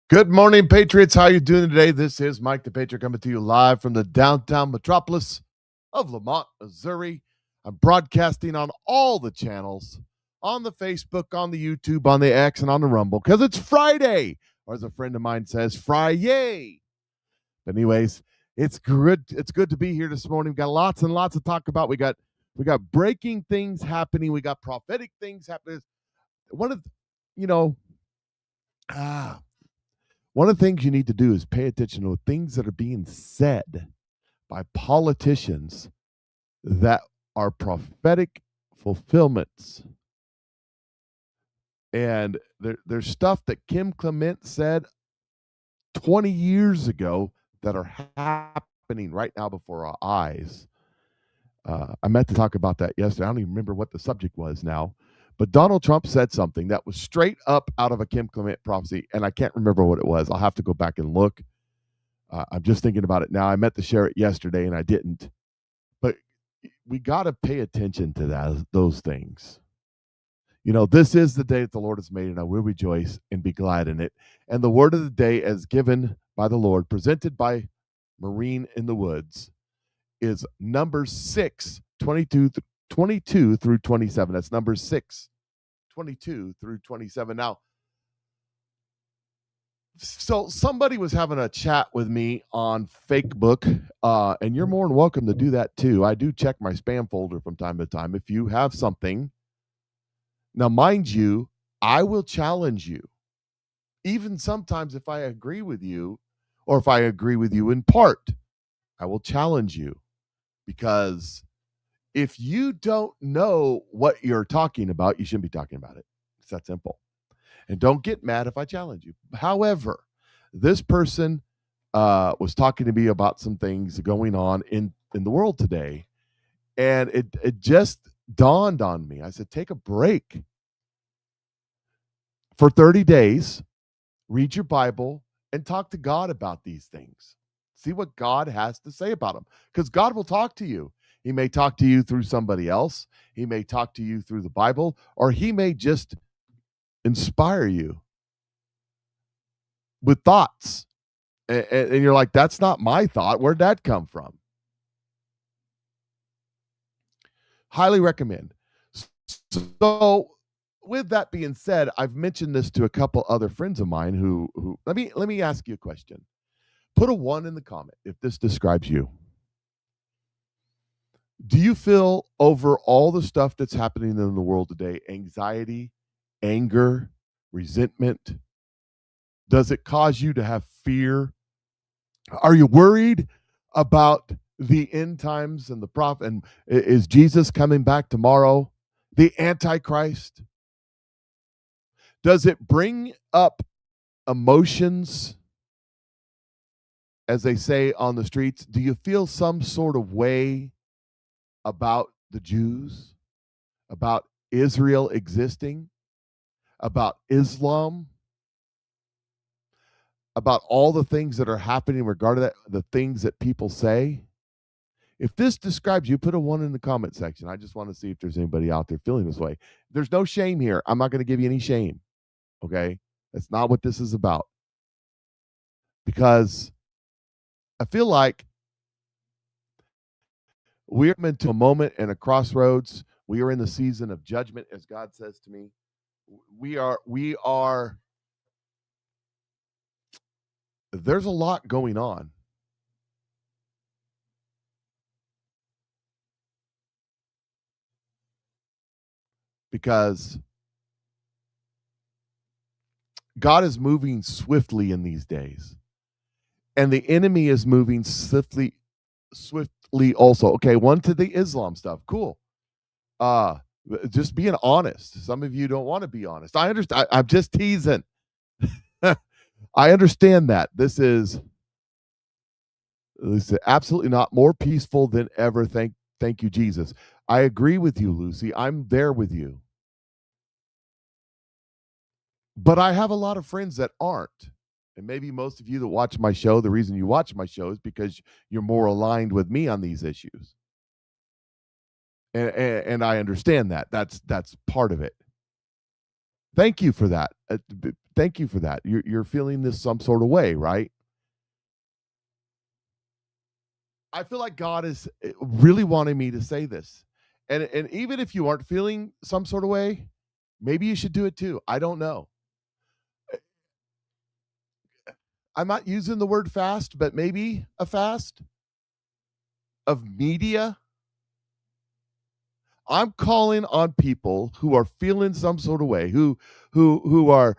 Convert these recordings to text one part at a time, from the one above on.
Good morning, Patriots. How you doing today? This is Mike the Patriot coming to you live from the downtown metropolis of LaMonte, Missouri. I'm broadcasting on all the channels, on the Facebook, on the YouTube, on the X, and on the Rumble, because it's Friday, or as a friend of mine says, Fry-yay. But anyways, it's good. It's good to be here this morning. We got lots and lots to talk about. We got breaking things happening. We got prophetic things happening. One of, you know, ah, One of the things you need to do is pay attention to things that are being said by politicians that are prophetic fulfillments. And there's stuff that Kim Clement said 20 years ago that are happening right now before our eyes. I meant to talk about that yesterday. I don't even remember what the subject was now. But Donald Trump said something that was straight up out of a Kim Clement prophecy, and I can't remember what it was. I'll have to go back and look. I'm just thinking about it now. I meant to share it yesterday, and I didn't. But we got to pay attention to those things. This is the day that the Lord has made, and I will rejoice and be glad in it. And the word of the day, as given by the Lord, presented by Marine in the Woods, is Numbers 6, 22 through 27. That's Numbers 6, 22 through 27. Now, so somebody was having a chat with me on Facebook, and you're more than welcome to do that too. I do check my spam folder from time to time. If you have something, now mind you, I will challenge you. Even sometimes if I agree with you, or if I agree with you in part, I will challenge you, because if you don't know what you're talking about, you shouldn't be talking about it. It's that simple. And don't get mad if I challenge you. However, this person was talking to me about some things going on in the world today, and it just dawned on me. I said, take a break for 30 days, read your Bible, and talk to God about these things. See what God has to say about them, because God will talk to you. He may talk to you through somebody else. He may talk to you through the Bible, or he may just inspire you with thoughts. And you're like, that's not my thought. Where'd that come from? Highly recommend. So with that being said, I've mentioned this to a couple other friends of mine who let me ask you a question. Put a 1 in the comment if this describes you. Do you feel, over all the stuff that's happening in the world today, anxiety, anger, resentment? Does it cause you to have fear? Are you worried about the end times and the prophet? And is Jesus coming back tomorrow? The Antichrist? Does it bring up emotions, as they say on the streets? Do you feel some sort of way about the Jews, about Israel existing, about Islam, about all the things that are happening regarding that, the things that people say? If this describes you, put a 1 in the comment section. I just want to see if there's anybody out there feeling this way. There's no shame here. I'm not going to give you any shame. Okay? That's not what this is about. Because I feel like we're into a moment and a crossroads. We are in the season of judgment, as God says to me. We are, there's a lot going on. Because God is moving swiftly in these days. And the enemy is moving swiftly also. Okay, 1 to the Islam stuff. Cool. Just being honest. Some of you don't want to be honest. I understand. I'm just teasing. I understand that. This is absolutely not more peaceful than ever. Thank you, Jesus. I agree with you, Lucy. I'm there with you. But I have a lot of friends that aren't. And maybe most of you that watch my show, the reason you watch my show is because you're more aligned with me on these issues. And I understand that. That's part of it. Thank you for that. Thank you for that. You're feeling this some sort of way, right? I feel like God is really wanting me to say this. And even if you aren't feeling some sort of way, maybe you should do it too. I don't know. I'm not using the word fast, but maybe a fast of media. I'm calling on people who are feeling some sort of way, who are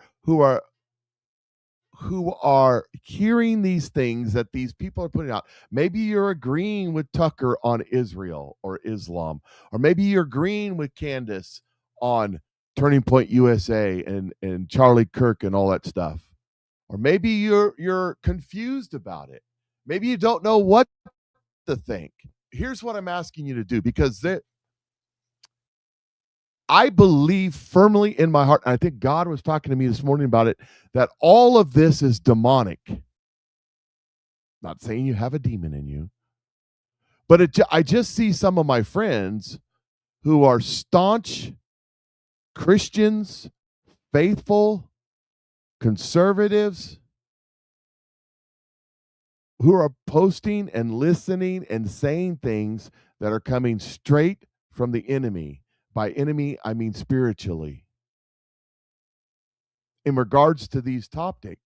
who are hearing these things that these people are putting out. Maybe you're agreeing with Tucker on Israel or Islam, or maybe you're agreeing with Candace on Turning Point USA and Charlie Kirk and all that stuff. Or maybe you're confused about it. Maybe you don't know what to think. Here's what I'm asking you to do, because I believe firmly in my heart, and I think God was talking to me this morning about it, that all of this is demonic. Not saying you have a demon in you, but I just see some of my friends who are staunch Christians, faithful conservatives, who are posting and listening and saying things that are coming straight from the enemy. By enemy, I mean spiritually, in regards to these topics.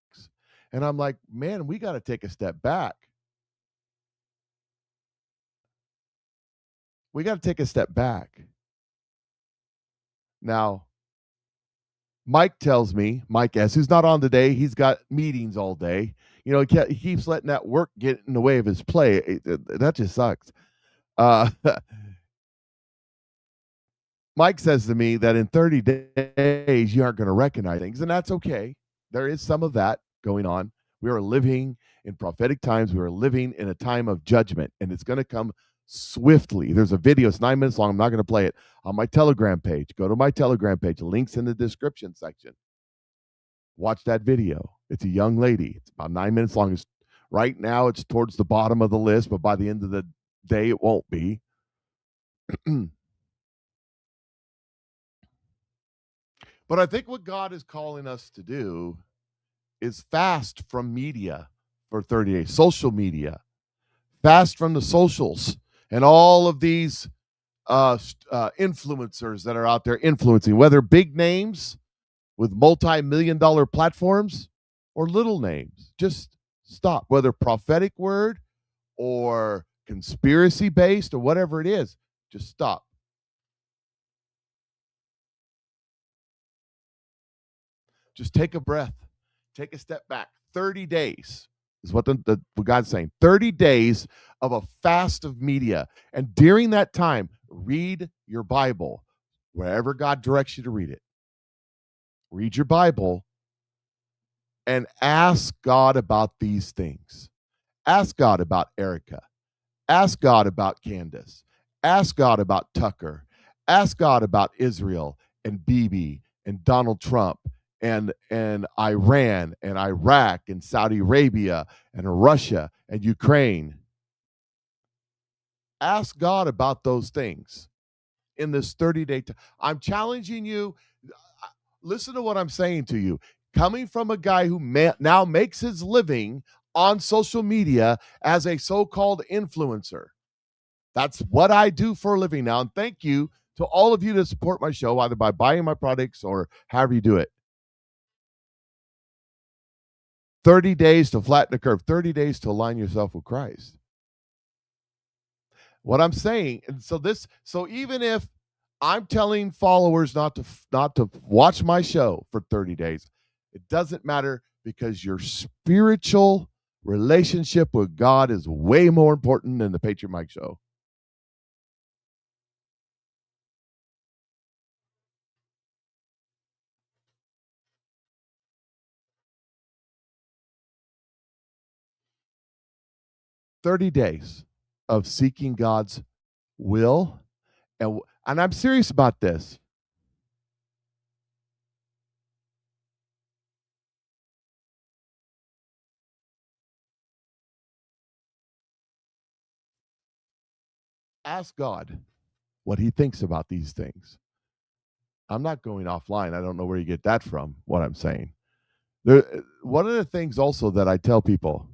And I'm like, man, we got to take a step back. We got to take a step back. Now, Mike tells me, Mike S., who's not on today, he's got meetings all day. You know, he keeps letting that work get in the way of his play. That just sucks. Uh, Mike says to me that in 30 days, you aren't going to recognize things, and that's okay. There is some of that going on. We are living in prophetic times. We are living in a time of judgment, and it's going to come swiftly. There's a video, it's 9 minutes long. I'm not going to play it, on my Telegram page. Go to my Telegram page. The link's in the description section. Watch that video. It's a young lady. It's about 9 minutes long. Right now, it's towards the bottom of the list, but by the end of the day, it won't be. But I think what God is calling us to do is fast from media for 30 days, social media, fast from the socials and all of these influencers that are out there influencing, whether big names with multi-million-dollar platforms or little names. Just stop, whether prophetic word or conspiracy based or whatever it is, just stop. Just take a breath, take a step back. 30 days is what what God's saying. 30 days of a fast of media. And during that time, read your Bible wherever God directs you to read it. Read your Bible and ask God about these things. Ask God about Erica. Ask God about Candace. Ask God about Tucker. Ask God about Israel and Bibi and Donald Trump and Iran and Iraq and Saudi Arabia and Russia and Ukraine. Ask God about those things in this 30-day time. I'm challenging you. Listen to what I'm saying to you. Coming from a guy who now makes his living on social media as a so-called influencer. That's what I do for a living now. And thank you to all of you that support my show, either by buying my products or however you do it. 30 days to flatten the curve, 30 days to align yourself with Christ. What I'm saying, and so even if I'm telling followers not to watch my show for 30 days, it doesn't matter, because your spiritual relationship with God is way more important than the Patriot Mike Show. "30 days of seeking God's will," and I'm serious about this. Ask God what he thinks about these things. I'm not going offline. I don't know where you get that from, what I'm saying. One of the things also that I tell people,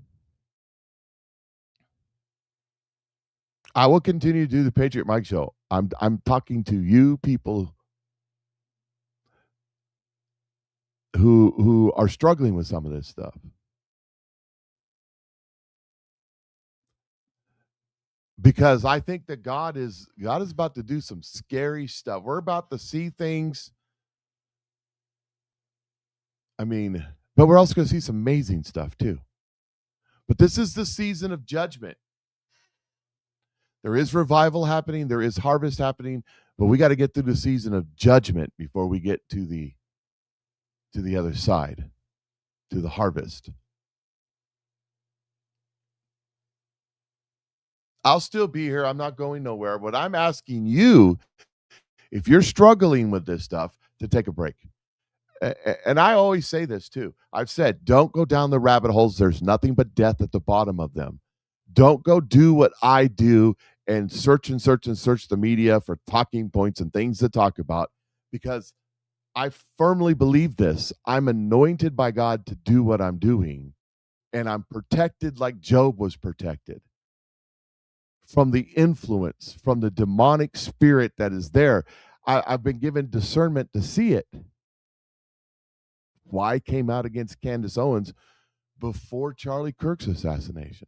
I will continue to do the Patriot Mike Show. I'm talking to you people who are struggling with some of this stuff. Because I think that God is about to do some scary stuff. We're about to see things. I mean, but we're also going to see some amazing stuff too. But this is the season of judgment. There is revival happening, there is harvest happening, but we got to get through the season of judgment before we get to the other side, to the harvest. I'll still be here. I'm not going nowhere. But I'm asking you, if you're struggling with this stuff, to take a break. And I always say this too. I've said, don't go down the rabbit holes. There's nothing but death at the bottom of them. Don't go do what I do and search the media for talking points and things to talk about, because I firmly believe this. I'm anointed by God to do what I'm doing, and I'm protected like Job was protected from the influence, from the demonic spirit that is there. I've been given discernment to see it. Why came out against Candace Owens before Charlie Kirk's assassination?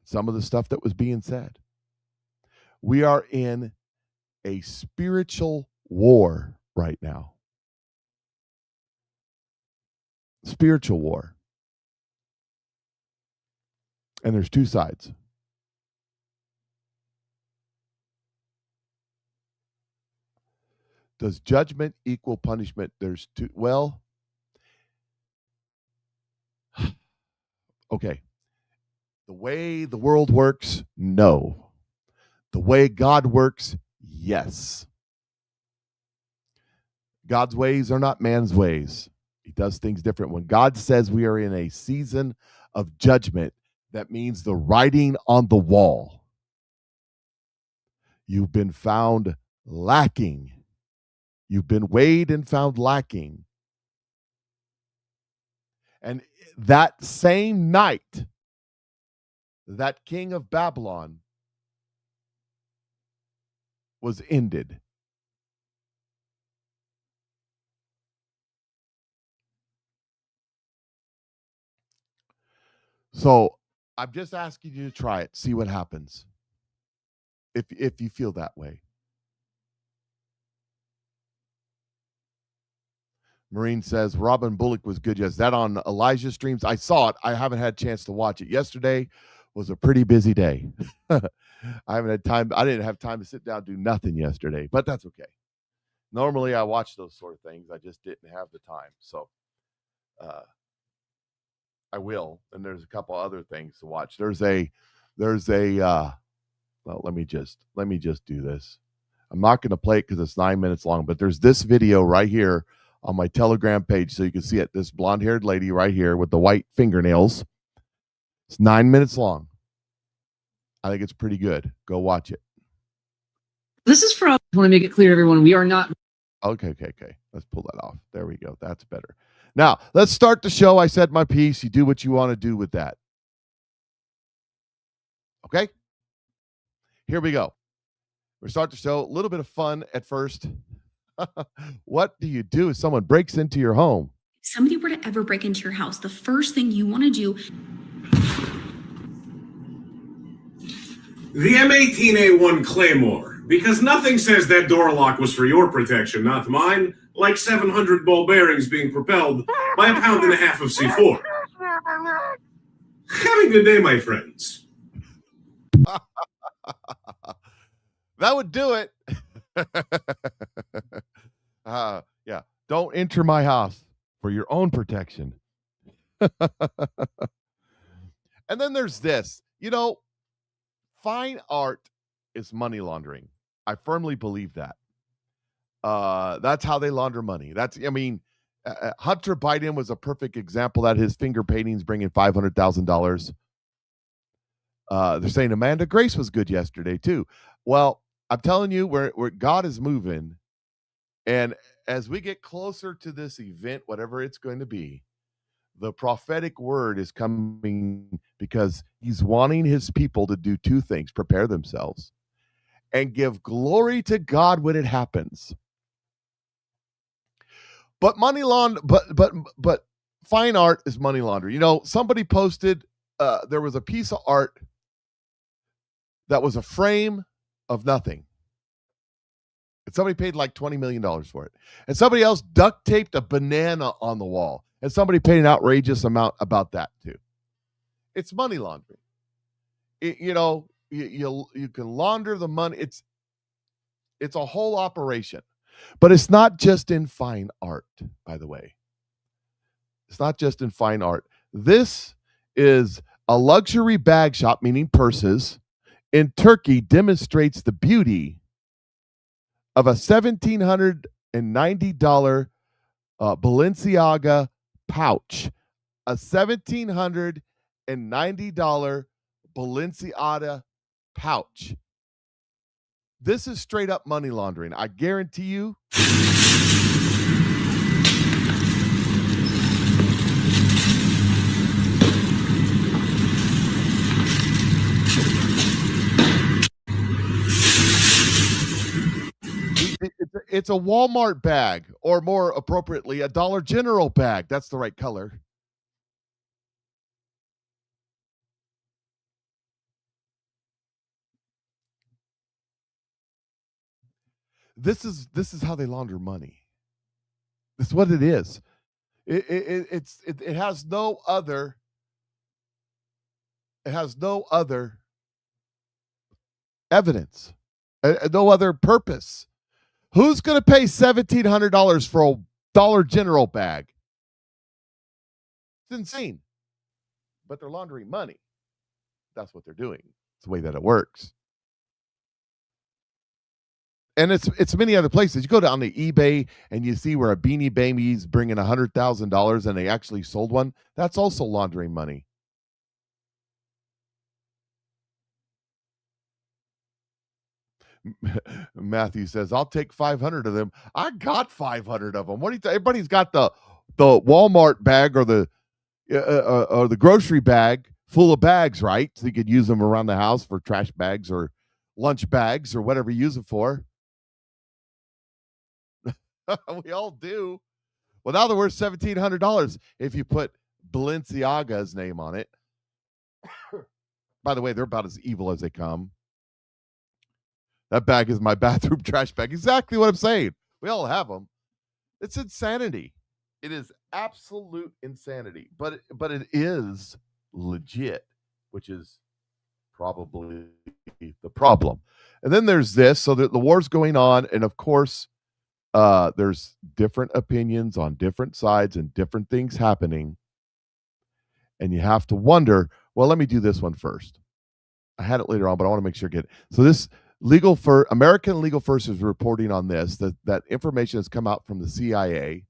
Some of the stuff that was being said. We are in a spiritual war right now. Spiritual war. And there's two sides. Does judgment equal punishment? There's two. Well, okay. The way the world works, no. The way God works, yes. God's ways are not man's ways. He does things different. When God says we are in a season of judgment, that means the writing on the wall. You've been found lacking. You've been weighed and found lacking. And that same night, that king of Babylon was ended. So I'm just asking you to try it, see what happens. If you feel that way. Marine says Robin Bullock was good. Yes, that on Elijah streams. I saw it. I haven't had a chance to watch it. Yesterday was a pretty busy day. I haven't had time. I didn't have time to sit down and do nothing yesterday, but that's okay. Normally I watch those sort of things. I just didn't have the time. So I will. And there's a couple other things to watch. There's a well, let me just do this. I'm not going to play it because it's 9 minutes long, but there's this video right here on my Telegram page, so you can see it. This blonde-haired lady right here with the white fingernails. It's 9 minutes long. I think it's pretty good. Go watch it. This is from, I want to make it clear to everyone, we are not. Okay. Let's pull that off. There we go. That's better. Now, let's start the show. I said my piece. You do what you want to do with that. Okay? Here we go. We start the show. A little bit of fun at first. What do you do if someone breaks into your home? If somebody were to ever break into your house, the first thing you want to do... The M18A1 Claymore, because nothing says that door lock was for your protection, not mine, like 700 ball bearings being propelled by 1.5 pounds of C4. Have a good day, my friends. That would do it. Yeah. Don't enter my house for your own protection. And then there's this. You know, fine art is money laundering. I firmly believe that. That's how they launder money. Hunter Biden was a perfect example that his finger paintings bringing $500,000. They're saying Amanda Grace was good yesterday too. Well, I'm telling you, where God is moving, And as we get closer to this event, whatever it's going to be, the prophetic word is coming because he's wanting his people to do two things: prepare themselves and give glory to God when it happens. But but fine art is money laundering. You know, somebody posted there was a piece of art that was a frame of nothing. And somebody paid like $20 million for it. And somebody else duct taped a banana on the wall. And somebody paid an outrageous amount about that too. It's money laundering. You can launder the money. It's a whole operation. But it's not just in fine art, by the way. It's not just in fine art. This is a luxury bag shop, meaning purses, in Turkey demonstrates the beauty of a $1,790 Balenciaga pouch. A $1,790 Balenciaga pouch. This is straight up money laundering. I guarantee you. It's a Walmart bag, or more appropriately, a Dollar General bag. That's the right color. This is how they launder money. That's what it is. It has no other. It has no other evidence, no other purpose. Who's going to pay $1,700 for a Dollar General bag? It's insane. But they're laundering money. That's what they're doing. It's the way that it works. And it's many other places. You go down to eBay and you see where a Beanie Baby's bringing $100,000 and they actually sold one. That's also laundering money. Matthew says, I'll take 500 of them. I got 500 of them. What do you think? Everybody's got the Walmart bag or the grocery bag full of bags, right? So you could use them around the house for trash bags or lunch bags or whatever you use it for. We all do. Well, now they're worth $1,700 if you put Balenciaga's name on it. By the way, they're about as evil as they come. That bag is my bathroom trash bag. Exactly what I'm saying. We all have them. It's insanity. It is absolute insanity. But it is legit, which is probably the problem. And then there's this. So the war's going on, and of course, there's different opinions on different sides and different things happening. And you have to wonder, well, let me do this one first. I had it later on, but I want to make sure I get it. So this American Legal First is reporting on this, that information has come out from the CIA.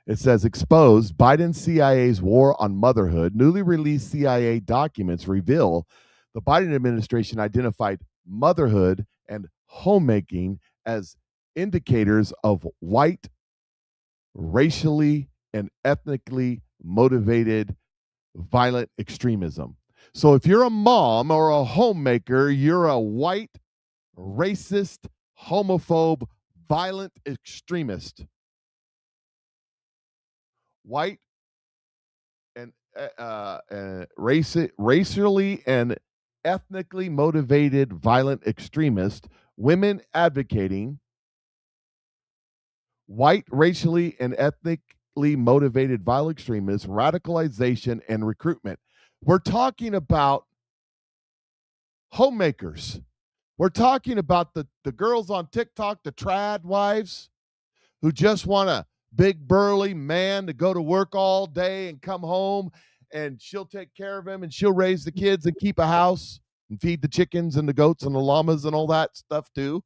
It says, exposed, Biden CIA's war on motherhood. Newly released CIA documents reveal the Biden administration identified motherhood and homemaking as indicators of white, racially, and ethnically motivated violent extremism. So if you're a mom or a homemaker, you're a white, racist, homophobe, violent extremist. White and racially and ethnically motivated violent extremist, women advocating, white, racially and ethnically motivated violent extremists, radicalization and recruitment. We're talking about homemakers. We're talking about the girls on TikTok, the trad wives who just want a big burly man to go to work all day and come home, and she'll take care of him and she'll raise the kids and keep a house and feed the chickens and the goats and the llamas and all that stuff too.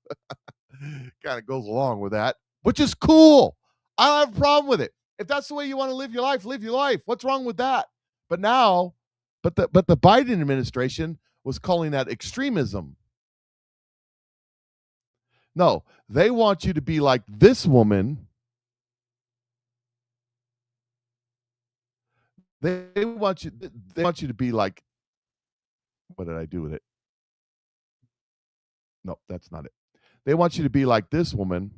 Kind of goes along with that, which is cool. I don't have a problem with it. If that's the way you want to live your life, live your life. What's wrong with that? But now, but the Biden administration was calling that extremism. No, they want you to be like this woman. They want you to be like, what did I do with it? No, that's not it. They want you to be like this woman,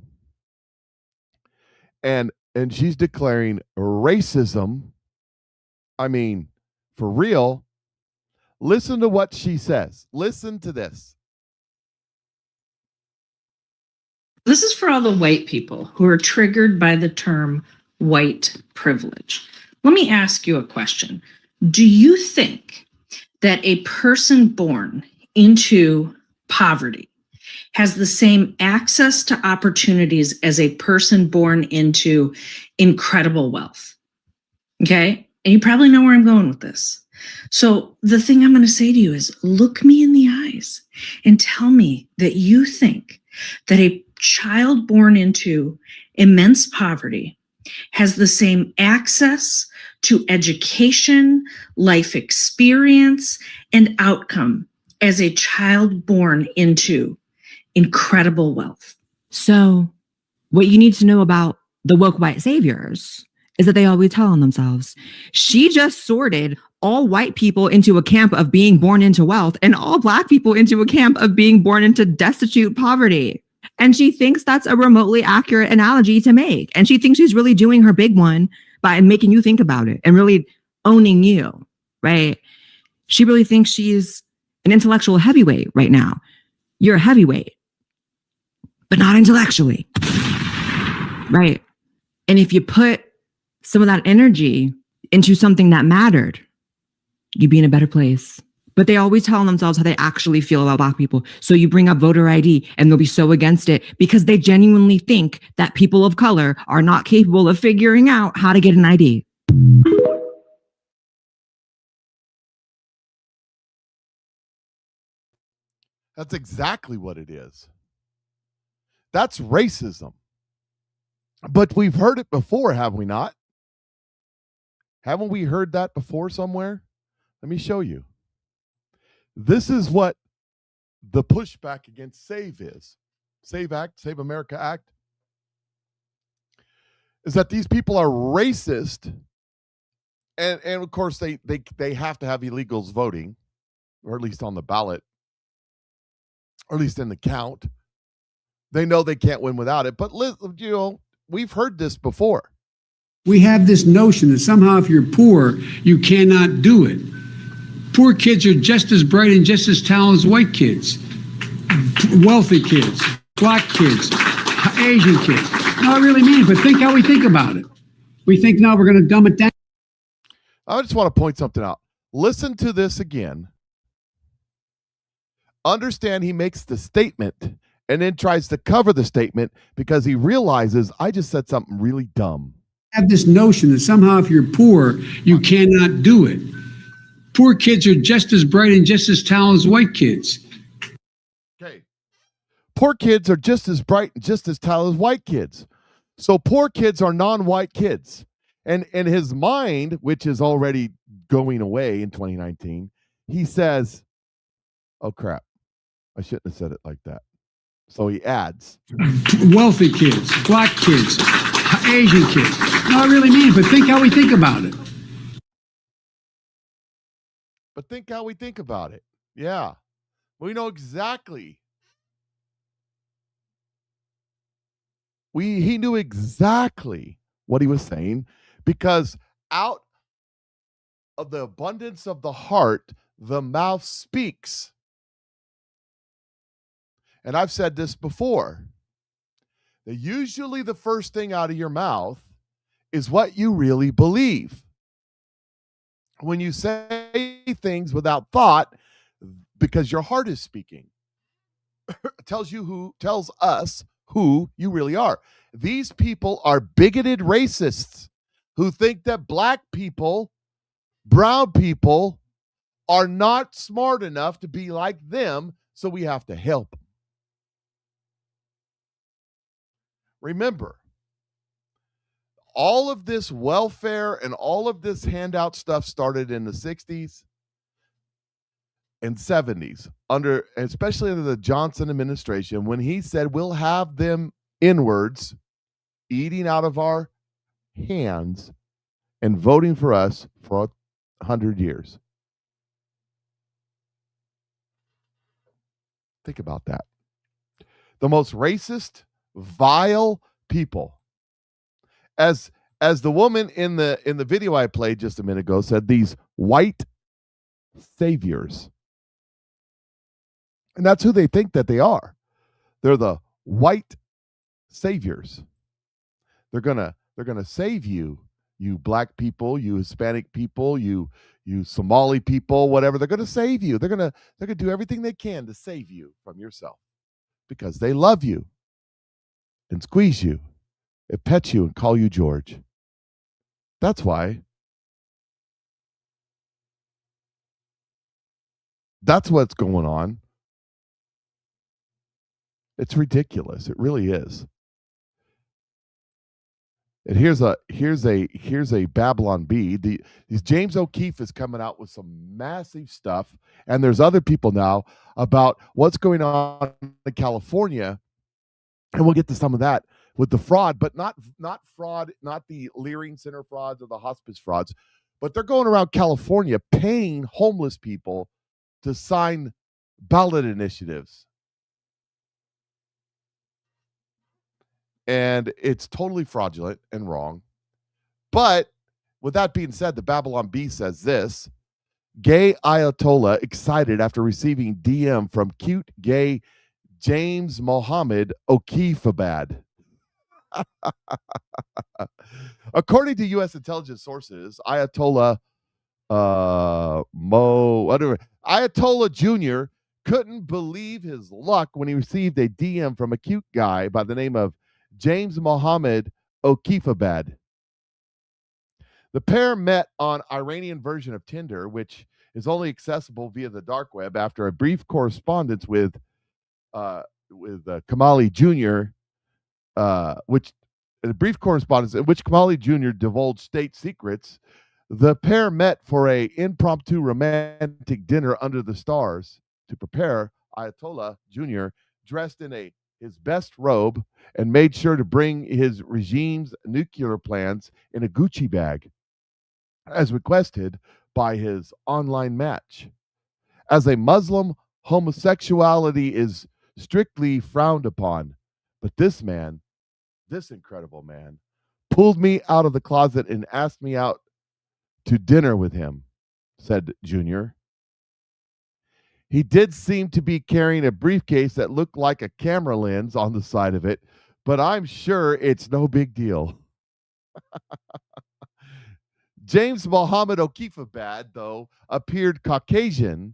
and she's declaring racism. I mean, for real. Listen to what she says. Listen to this. This is for all the white people who are triggered by the term white privilege. Let me ask you a question. Do you think that a person born into poverty has the same access to opportunities as a person born into incredible wealth? Okay? And you probably know where I'm going with this. So the thing I'm going to say to you is look me in the eyes and tell me that you think that a child born into immense poverty has the same access to education, life experience, and outcome as a child born into incredible wealth. So what you need to know about the woke white saviors is that they always tell on themselves. She just sorted all white people into a camp of being born into wealth and all Black people into a camp of being born into destitute poverty. And she thinks that's a remotely accurate analogy to make. And she thinks she's really doing her big one by making you think about it and really owning you, right? She really thinks she's an intellectual heavyweight right now. You're a heavyweight, but not intellectually, right? And if you put some of that energy into something that mattered, you'd be in a better place. But they always tell themselves how they actually feel about Black people. So you bring up voter ID and they'll be so against it because they genuinely think that people of color are not capable of figuring out how to get an ID. That's exactly what it is. That's racism. But we've heard it before, have we not? Haven't we heard that before somewhere? Let me show you. This is what the pushback against SAVE is. SAVE Act, Save America Act, is that these people are racist. And of course, they have to have illegals voting, or at least on the ballot, or at least in the count. They know they can't win without it. But, you know, we've heard this before. We have this notion that somehow if you're poor, you cannot do it. Poor kids are just as bright and just as talented as white kids, wealthy kids, Black kids, Asian kids. No, I really mean it, but think how we think about it. We think now we're going to dumb it down. I just want to point something out. Listen to this again. Understand he makes the statement and then tries to cover the statement because he realizes I just said something really dumb. Have this notion that somehow if you're poor, you cannot do it. Poor kids are just as bright and just as talented as white kids. Okay. Poor kids are just as bright and just as talented as white kids. So poor kids are non-white kids. And in his mind, which is already going away in 2019, he says, oh crap, I shouldn't have said it like that. So he adds, wealthy kids, Black kids, Asian kids. No, I really mean it, but think how we think about it. But think how we think about it. Yeah. We know exactly. He knew exactly what he was saying because out of the abundance of the heart, the mouth speaks. And I've said this before, that usually the first thing out of your mouth is what you really believe. When you say things without thought, because your heart is speaking, tells us who you really are. These people are bigoted racists who think that Black people, brown people, are not smart enough to be like them, so we have to help them. Remember, all of this welfare and all of this handout stuff started in the 60s. and 70s, especially under the Johnson administration, when he said we'll have them inwards eating out of our hands and voting for us for 100 years. Think about that. The most racist, vile people. As the woman in the video I played just a minute ago said, these white saviors. And that's who they think that they are. They're the white saviors. They're gonna save you, you black people, you Hispanic people, you Somali people, whatever. They're gonna save you. They're gonna do everything they can to save you from yourself because they love you and squeeze you and pet you and call you George. That's why. That's what's going on. It's ridiculous. It really is. And here's a Babylon Bee. These James O'Keefe is coming out with some massive stuff, and there's other people now about what's going on in California, and we'll get to some of that with the fraud, but not fraud, not the Leering Center frauds or the hospice frauds, but they're going around California paying homeless people to sign ballot initiatives. And it's totally fraudulent and wrong. But with that being said, the Babylon Bee says this: gay Ayatollah excited after receiving DM from cute gay James Mohammed O'Keefeabad. According to U.S. intelligence sources, Ayatollah Ayatollah Jr. couldn't believe his luck when he received a DM from a cute guy by the name of James Mohammed O'Keefeabad. The pair met on Iranian version of Tinder, which is only accessible via the dark web, after a brief correspondence with Kamali Jr., in which Kamali Jr. divulged state secrets. The pair met for a impromptu romantic dinner under the stars to prepare. Ayatollah Jr. dressed in his best robe and made sure to bring his regime's nuclear plans in a Gucci bag, as requested by his online match. As a Muslim, homosexuality is strictly frowned upon, but this incredible man, pulled me out of the closet and asked me out to dinner with him, said Junior. He did seem to be carrying a briefcase that looked like a camera lens on the side of it, but I'm sure it's no big deal. James Mohammed O'Keefeabad, though, appeared Caucasian,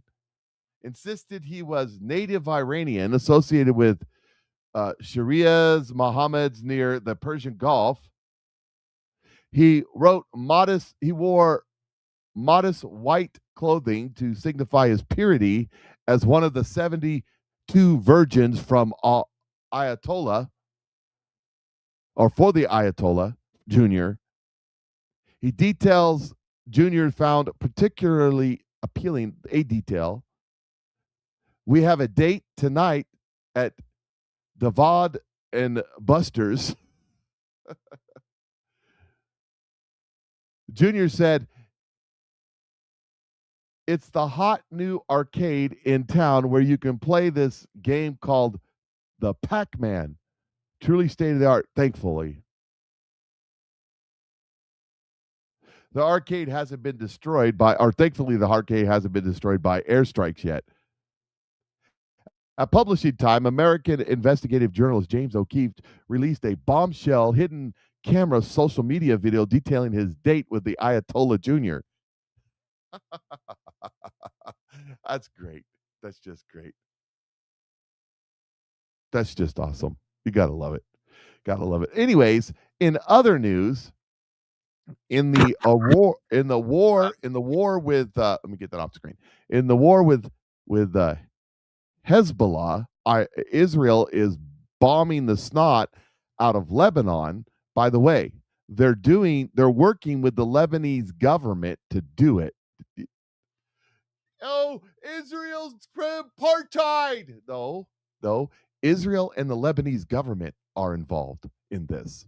insisted he was native Iranian associated with Sharia's Mohammeds near the Persian Gulf. He wore modest white clothing to signify his purity as one of the 72 virgins from Ayatollah, or for the Ayatollah Jr. He details Jr. found particularly appealing a detail. We have a date tonight at Davad and Buster's. Junior said, it's the hot new arcade in town where you can play this game called the Pac-Man. Truly state of the art, thankfully. The arcade hasn't been destroyed thankfully the arcade hasn't been destroyed by airstrikes yet. At publishing time, American investigative journalist James O'Keefe released a bombshell hidden camera social media video detailing his date with the Ayatollah Jr. That's great. That's just great. That's just awesome. You gotta love it. Gotta love it. Anyways, in other news, in the war with let me get that off screen. In the war with Hezbollah, Israel is bombing the snot out of Lebanon. By the way, they're working with the Lebanese government to do it. Oh, Israel's apartheid. No. Israel and the Lebanese government are involved in this.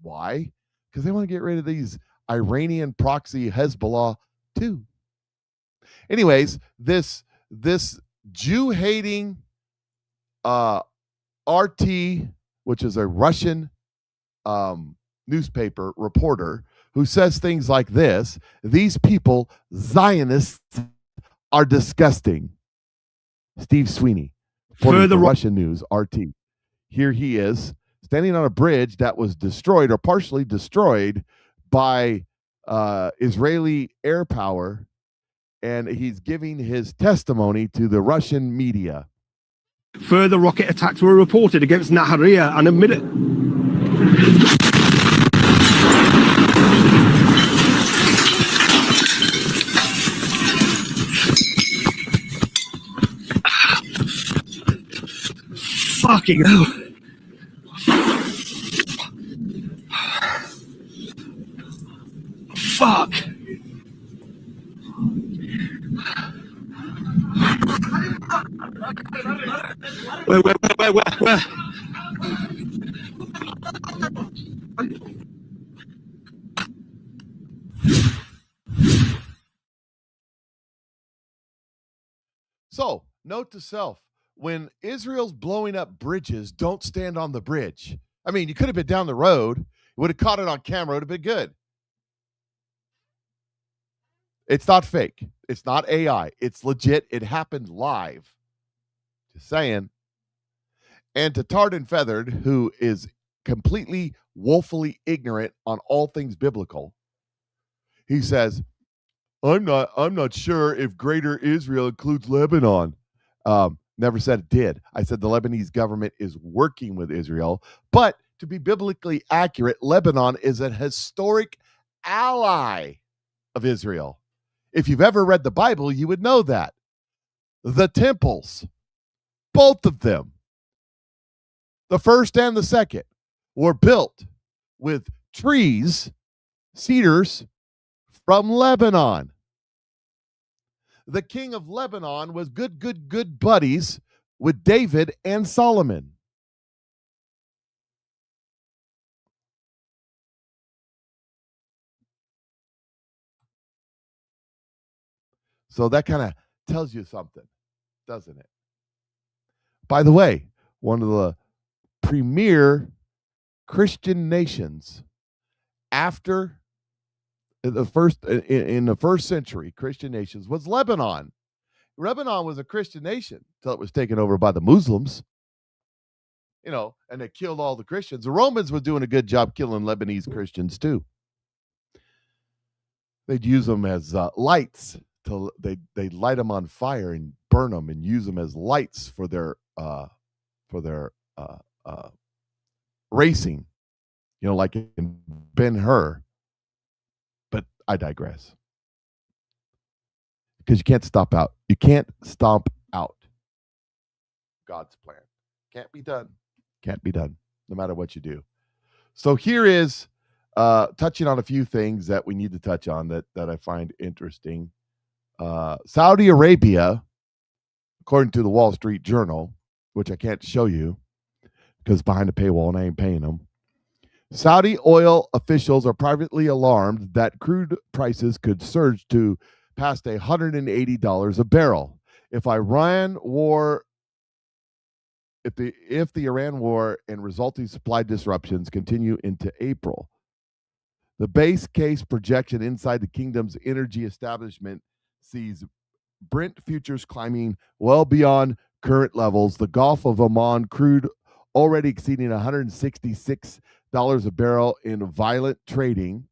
Why? Because they want to get rid of these Iranian proxy Hezbollah too. Anyways, this Jew-hating RT, which is a Russian newspaper reporter, who says things like this: these people, Zionists, are disgusting. Steve Sweeney, for the Russian news, RT. Here he is, standing on a bridge that was destroyed or partially destroyed by Israeli air power, and he's giving his testimony to the Russian media. Further rocket attacks were reported against Nahariya and admitted. Fucking hell. Fuck. Where? So, note to self, when Israel's blowing up bridges, don't stand on the bridge. I mean, you could have been down the road, would have caught it on camera, it would have been good. It's not fake. It's not AI. It's legit. It happened live. Just saying. And to Tarred and Feathered, who is completely woefully ignorant on all things biblical, he says, I'm not sure if Greater Israel includes Lebanon. Never said it did. I said the Lebanese government is working with Israel, but to be biblically accurate, Lebanon is a historic ally of Israel. If you've ever read the Bible, you would know that. The temples, both of them, the first and the second, were built with trees, cedars from Lebanon. The king of Lebanon was good buddies with David and Solomon. So that kind of tells you something, doesn't it? By the way, one of the premier Christian nations after in the first century, Christian nations was Lebanon. Lebanon was a Christian nation until it was taken over by the Muslims, and they killed all the Christians. The Romans were doing a good job killing Lebanese Christians too. They'd use them as lights. They'd light them on fire and burn them and use them as lights for their racing, like in Ben-Hur. But I digress. Because you can't stomp out. You can't stomp out God's plan. Can't be done. Can't be done, no matter what you do. So here is touching on a few things that we need to touch on that I find interesting. Saudi Arabia, according to the Wall Street Journal, which I can't show you because behind the paywall and I ain't paying them. Saudi oil officials are privately alarmed that crude prices could surge to past $180 a barrel if the Iran war and resulting supply disruptions continue into April. The base case projection inside the kingdom's energy establishment sees Brent futures climbing well beyond current levels. The Gulf of Oman crude already exceeding $166 a barrel in violent trading.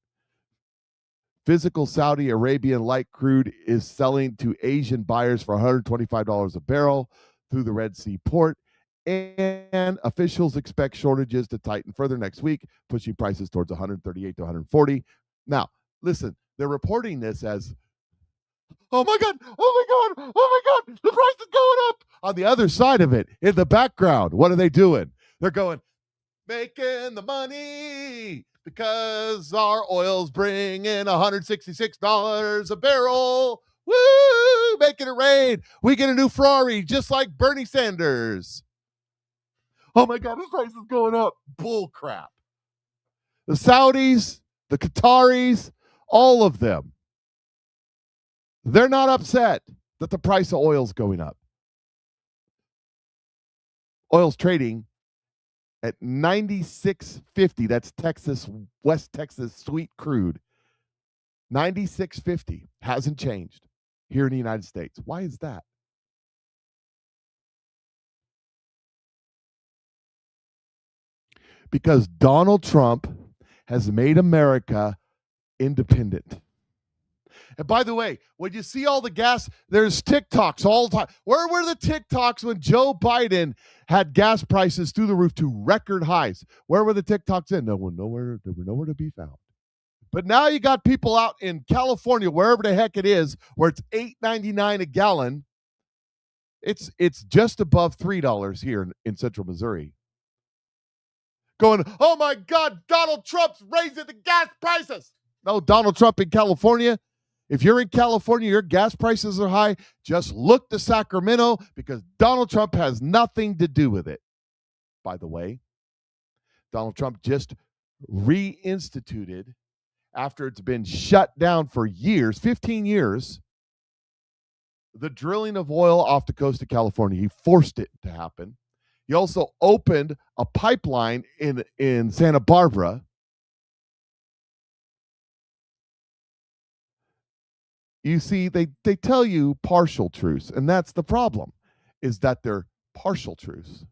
Physical Saudi Arabian light crude is selling to Asian buyers for $125 a barrel through the Red Sea port, and officials expect shortages to tighten further next week, pushing prices towards 138 to 140. Now, listen, they're reporting this as, oh my God, the price is going up. On the other side of it, in the background, what are they doing? They're going, making the money because our oil's bringing $166 a barrel. Woo! Making it rain. We get a new Ferrari just like Bernie Sanders. Oh my God, this price is going up. Bull crap. The Saudis, the Qataris, all of them, they're not upset that the price of oil is going up. Oil's trading at $96.50. That's Texas, West Texas sweet crude. $96.50 hasn't changed here in the United States. Why is that? Because Donald Trump has made America independent. And by the way, when you see all the gas, there's TikToks all the time. Where were the TikToks when Joe Biden had gas prices through the roof to record highs? Where were the TikToks in? They were nowhere to be found. But now you got people out in California, wherever the heck it is, where it's $8.99 a gallon. It's just above $3 here in central Missouri. Going, oh my God, Donald Trump's raising the gas prices. No, Donald Trump in California. If you're in California, your gas prices are high, just look to Sacramento because Donald Trump has nothing to do with it. By the way, Donald Trump just reinstituted, after it's been shut down for years, 15 years, the drilling of oil off the coast of California. He forced it to happen. He also opened a pipeline in Santa Barbara. You see, they tell you partial truths, and that's the problem, is that they're partial truths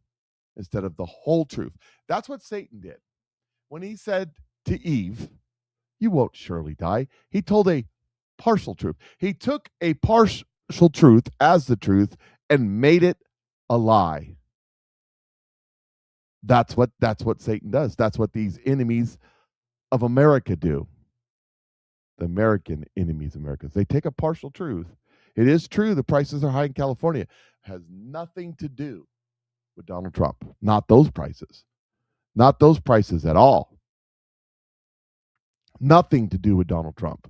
instead of the whole truth. That's what Satan did. When he said to Eve, you won't surely die, he told a partial truth. He took a partial truth as the truth and made it a lie. That's what Satan does. That's what these enemies of America do. The American enemies of America. They take a partial truth. It is true the prices are high in California. It has nothing to do with Donald Trump. Not those prices. Not those prices at all. Nothing to do with Donald Trump.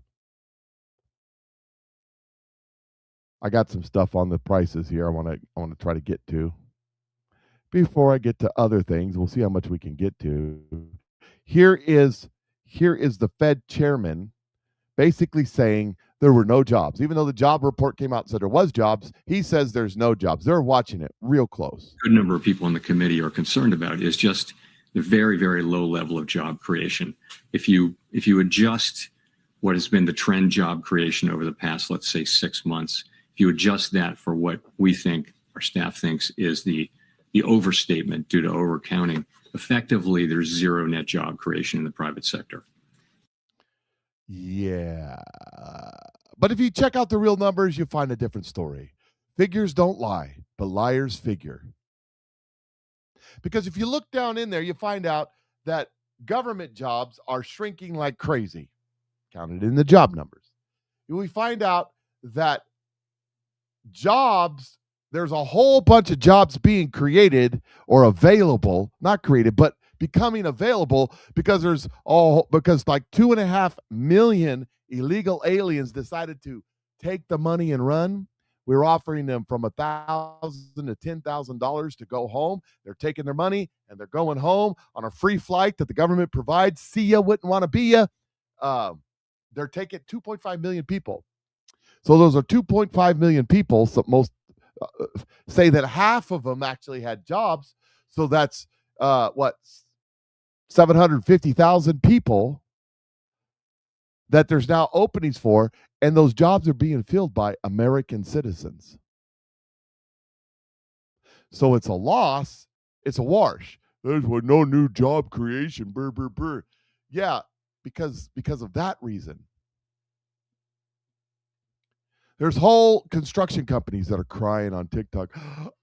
I got some stuff on the prices here I want to try to get to. Before I get to other things, we'll see how much we can get to. Here is the Fed chairman basically saying there were no jobs. Even though the job report came out and said there was jobs, he says there's no jobs. They're watching it real close. A good number of people in the committee are concerned about is just the very, very low level of job creation. If you adjust what has been the trend job creation over the past, let's say 6 months, if you adjust that for what we think, our staff thinks, is the overstatement due to overcounting, effectively there's zero net job creation in the private sector. Yeah. But if you check out the real numbers, you find a different story. Figures don't lie, but liars figure. Because if you look down in there, you find out that government jobs are shrinking like crazy, counted in the job numbers. We find out that jobs, there's a whole bunch of jobs being created or available, not created, but becoming available because like 2.5 million illegal aliens decided to take the money and run. We're offering them from $1,000 to $10,000 to go home. They're taking their money and they're going home on a free flight that the government provides. See ya, wouldn't want to be ya. They're taking 2.5 million people. So those are 2.5 million people. So most say that half of them actually had jobs. So that's 750,000 people that there's now openings for, and those jobs are being filled by American citizens. So it's a loss. It's a wash. There's no new job creation. Brr, brr, brr. Yeah, because of that reason. There's whole construction companies that are crying on TikTok,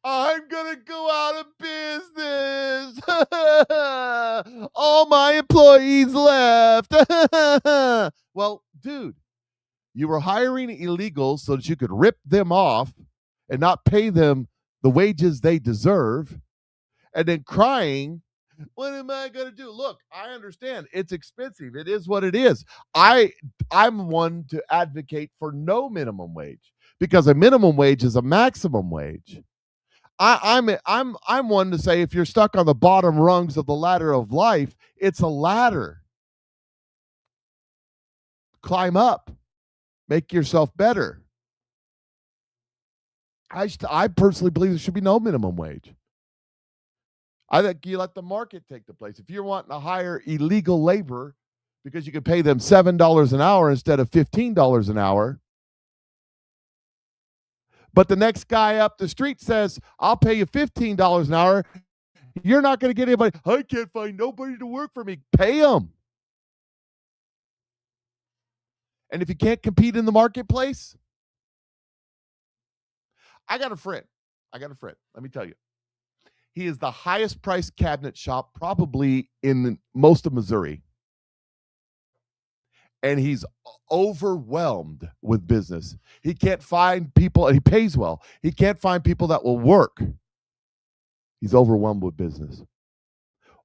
I'm going to go out of business. All my employees left. Well, dude, you were hiring illegals so that you could rip them off and not pay them the wages they deserve, and then crying, what am I going to do? Look, I understand it's expensive. It is what it is. I'm one to advocate for no minimum wage. because a minimum wage is a maximum wage. I'm one to say if you're stuck on the bottom rungs of the ladder of life, it's a ladder. Climb up, make yourself better. I personally believe there should be no minimum wage. I think you let the market take the place. If you're wanting to hire illegal labor because you can pay them $7 an hour instead of $15 an hour, but the next guy up the street says, I'll pay you $15 an hour, you're not going to get anybody. I can't find nobody to work for me. Pay them. And if you can't compete in the marketplace, I got a friend. Let me tell you. He is the highest priced cabinet shop probably in most of Missouri. And he's overwhelmed with business. He can't find people, and he pays well. He can't find people that will work. He's overwhelmed with business.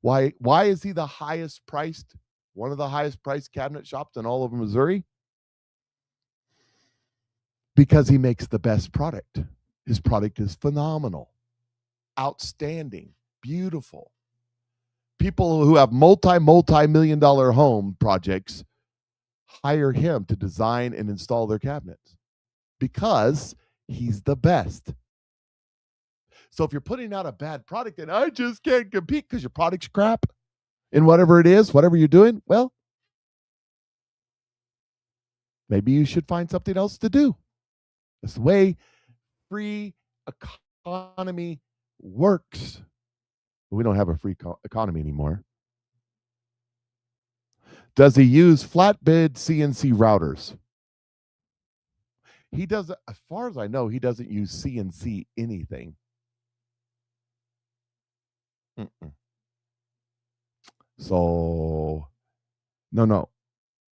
Why is he the highest priced, one of the highest priced cabinet shops in all of Missouri? Because he makes the best product. His product is phenomenal, outstanding, beautiful. People who have multi-million-dollar home projects hire him to design and install their cabinets because he's the best. So if you're putting out a bad product and I just can't compete because your product's crap in whatever it is, whatever you're doing, well, maybe you should find something else to do. That's the way free economy works. We don't have a free economy anymore. Does he use flatbed CNC routers? He doesn't, as far as I know, he doesn't use CNC anything. So, no.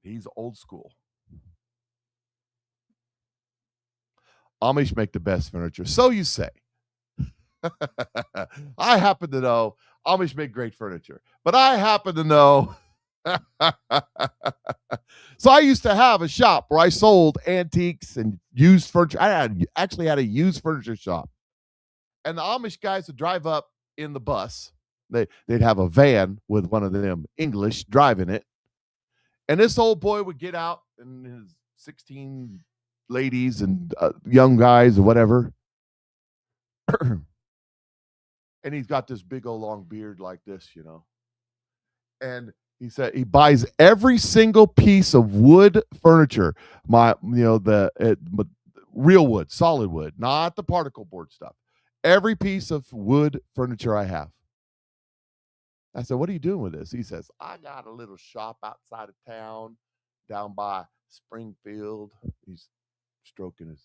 He's old school. Amish make the best furniture. So you say. I happen to know Amish make great furniture. But I happen to know. So I used to have a shop where I sold antiques and used furniture. I actually had a used furniture shop. And the Amish guys would drive up in the bus. They'd have a van with one of them English driving it. And this old boy would get out and his 16 ladies and young guys or whatever. And he's got this big old long beard like this, you know. And he said he buys every single piece of wood furniture, the real wood, solid wood, not the particle board stuff. Every piece of wood furniture I have. I said, what are you doing with this? He says, I got a little shop outside of town down by Springfield. He's stroking his.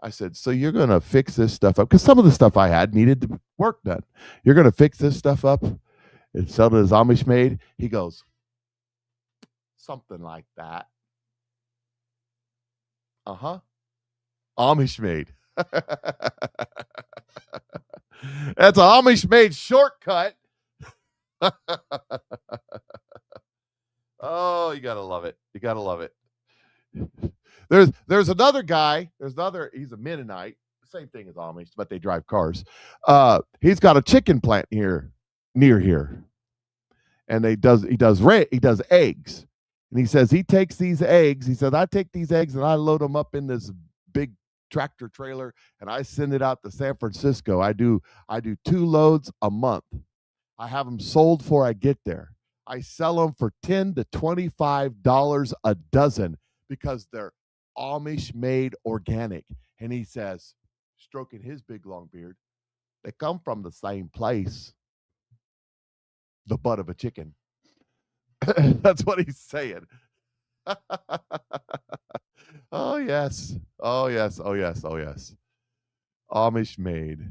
I said, so you're going to fix this stuff up? Because some of the stuff I had needed to work done. You're going to fix this stuff up and sell it as Amish made? He goes, something like that. Amish made. That's an Amish made shortcut. Oh, you got to love it. You got to love it. There's another guy. He's a Mennonite. Same thing as Amish, but they drive cars. He's got a chicken plant near here. And he does eggs. And he says he takes these eggs. He says, I take these eggs and I load them up in this big tractor trailer and I send it out to San Francisco. I do 2 loads a month. I have them sold before I get there. I sell them for $10 to $25 a dozen because they're Amish made organic. And he says, stroking his big long beard, they come from the same place. The butt of a chicken. That's what he's saying. Oh, yes. Oh, yes. Oh, yes. Oh, yes. Amish made.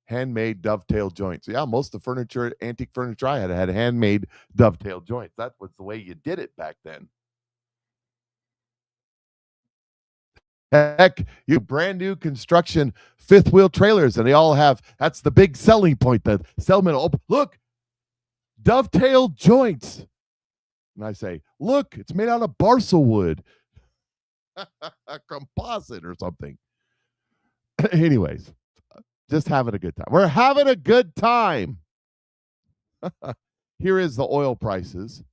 Handmade dovetail joints. Yeah, most of the furniture, antique furniture I had handmade dovetail joints. That was the way you did it back then. Heck, you brand new construction 5th wheel trailers, and they all have, that's the big selling point, the salesman, look, dovetail joints. And I say, look, it's made out of balsa wood. a composite or something. Anyways, just having a good time. We're having a good time. Here is the oil prices.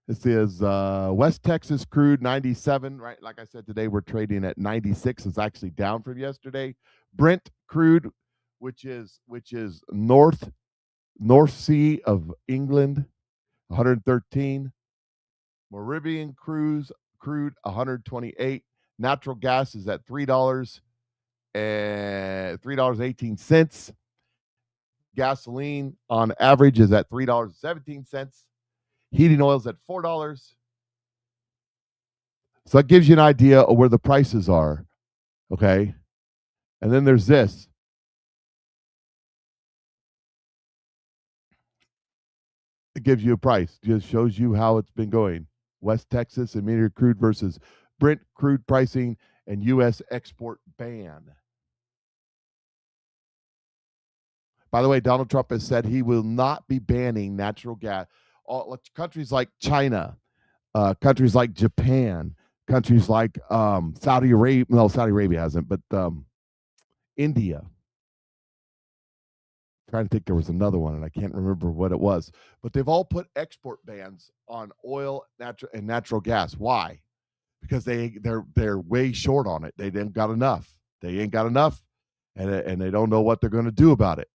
This is West Texas crude 97, right? Like I said, today we're trading at 96. It's actually down from yesterday. Brent crude, which is North Sea of England, 113. Meridian crude 128. Natural gas is at $3 and $3.18. Gasoline on average is at $3.17. Heating oil's at $4. So that gives you an idea of where the prices are. Okay. And then there's this. It gives you a price. Just shows you how it's been going. West Texas Intermediate crude versus Brent crude pricing and U.S. export ban. By the way, Donald Trump has said he will not be banning natural gas. All countries like China, countries like Japan, countries like Saudi Arabia. No, Saudi Arabia hasn't, but India. I'm trying to think, there was another one, and I can't remember what it was. But they've all put export bans on oil, natural gas. Why? Because they're way short on it. They ain't got enough. They ain't got enough, and they don't know what they're going to do about it.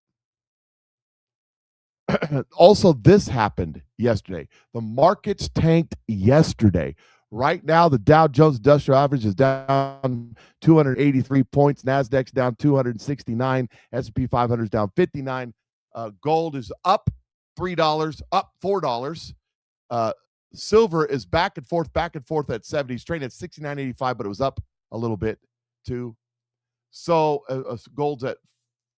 Also, this happened yesterday. The markets tanked yesterday. Right now, the Dow Jones Industrial Average is down 283 points. NASDAQ's down 269. S&P 500 is down 59. Gold is up $3, up $4. Silver is back and forth at 70. It's trading at 69.85, but it was up a little bit too. So gold's at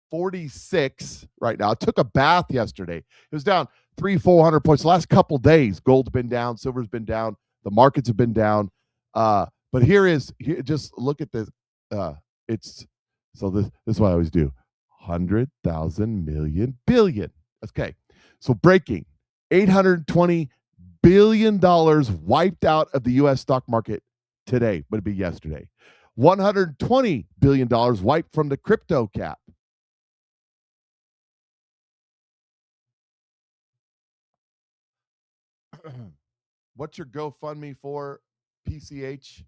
46 right now. It took a bath yesterday. It was down 300-400 points. The last couple days, gold's been down, silver's been down, the markets have been down. But here, just look at this. This is what I always do. 100,000 million billion. Okay. So breaking $820 billion wiped out of the US stock market today, would it be yesterday. $120 billion wiped from the crypto cap. What's your GoFundMe for, PCH?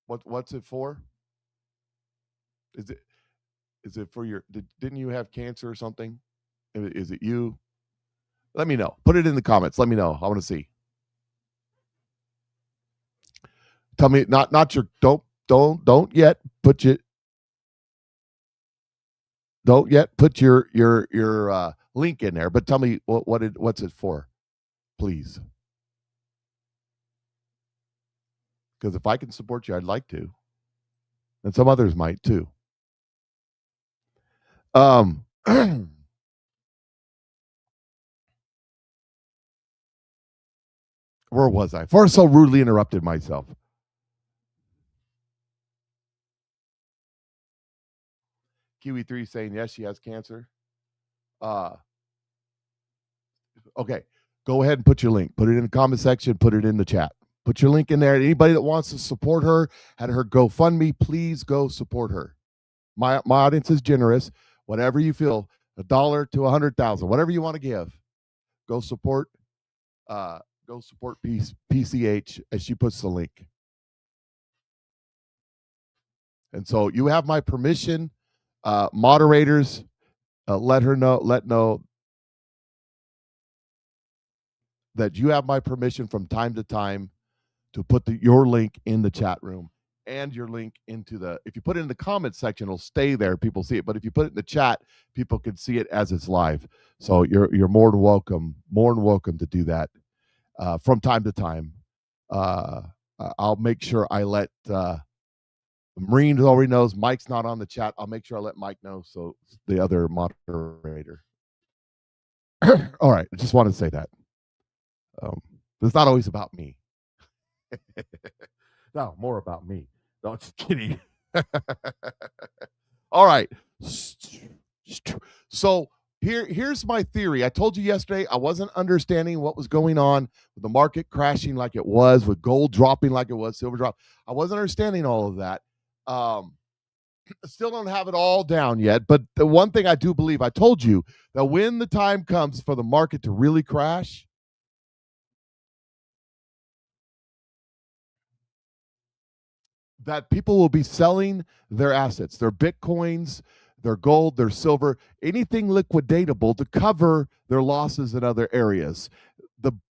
What's it for? Is it for your? Didn't you have cancer or something? Is it you? Let me know. Put it in the comments. Let me know. I want to see. Tell me not your. Don't yet put your. Don't yet put your link in there, but tell me what's it for, please. Because if I can support you, I'd like to. And some others might too. Where was I? For so rudely interrupted myself. Kiwi3 saying yes, she has cancer. Okay, go ahead and put your link. Put it in the comment section. Put it in the chat. Put your link in there. Anybody that wants to support her, had her GoFundMe, please go support her. My audience is generous. Whatever you feel, $1 to 100,000, whatever you want to give, go support. Go support PCH as she puts the link. And so you have my permission. Moderators, let know that you have my permission from time to time to put your link in the chat room and your link into if you put it in the comments section, it'll stay there. People see it. But if you put it in the chat, people can see it as it's live. So you're more than welcome to do that from time to time. I'll make sure I let Marine already knows Mike's not on the chat. I'll make sure I let Mike know, so the other moderator. All right, I just want to say that. It's not always about me. No, more about me. No, just kidding. All right. So Here's my theory. I told you yesterday I wasn't understanding what was going on with the market crashing like it was, with gold dropping like it was, silver drop. I wasn't understanding all of that. Still don't have it all down yet, but the one thing I do believe, I told you that when the time comes for the market to really crash, that people will be selling their assets, their Bitcoins, their gold, their silver, anything liquidatable to cover their losses in other areas.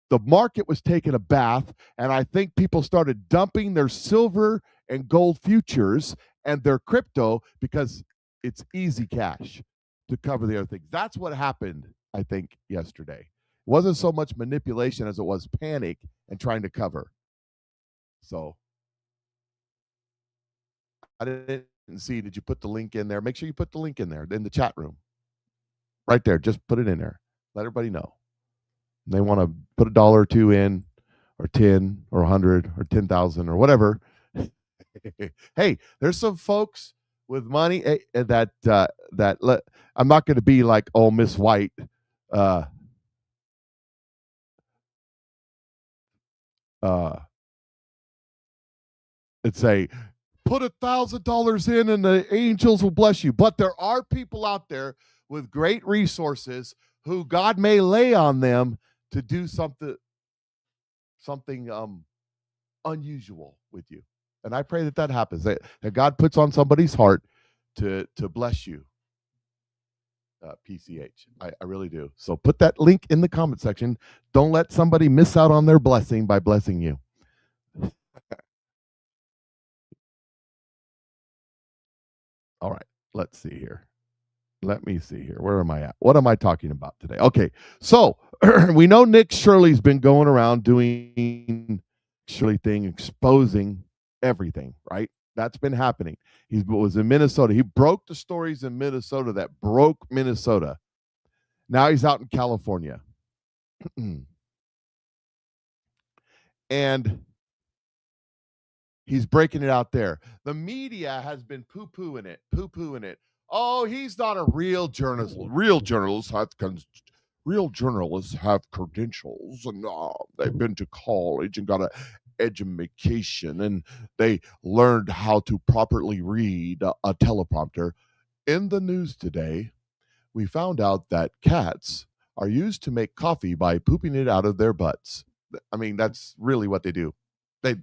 The market was taking a bath, and I think people started dumping their silver and gold futures and their crypto because it's easy cash to cover the other things. That's what happened, I think, yesterday. It wasn't so much manipulation as it was panic and trying to cover. So I didn't see, did you put the link in there? Make sure you put the link in there in the chat room. Right there. Just put it in there. Let everybody know. They want to put $1 or $2 in, or 10 or 100 or 10,000 or whatever. Hey, there's some folks with money that I'm not going to be like, oh, Miss White. And say, put $1,000 in and the angels will bless you. But there are people out there with great resources who God may lay on them to do something unusual with you. And I pray that happens, that God puts on somebody's heart to bless you. PCH. I really do. So put that link in the comment section. Don't let somebody miss out on their blessing by blessing you. All right, let's see here. Let me see here. Where am I at? What am I talking about today? Okay, so we know Nick Shirley's been going around doing Shirley thing, exposing everything, right? That's been happening. He was in Minnesota. He broke the stories in Minnesota that broke Minnesota. Now he's out in California. And he's breaking it out there. The media has been poo-pooing it. Oh, he's not a real journalist. Real journalists have credentials, and they've been to college and got an education, and they learned how to properly read a teleprompter. In the news today, we found out that cats are used to make coffee by pooping it out of their butts. I mean, that's really what they do. But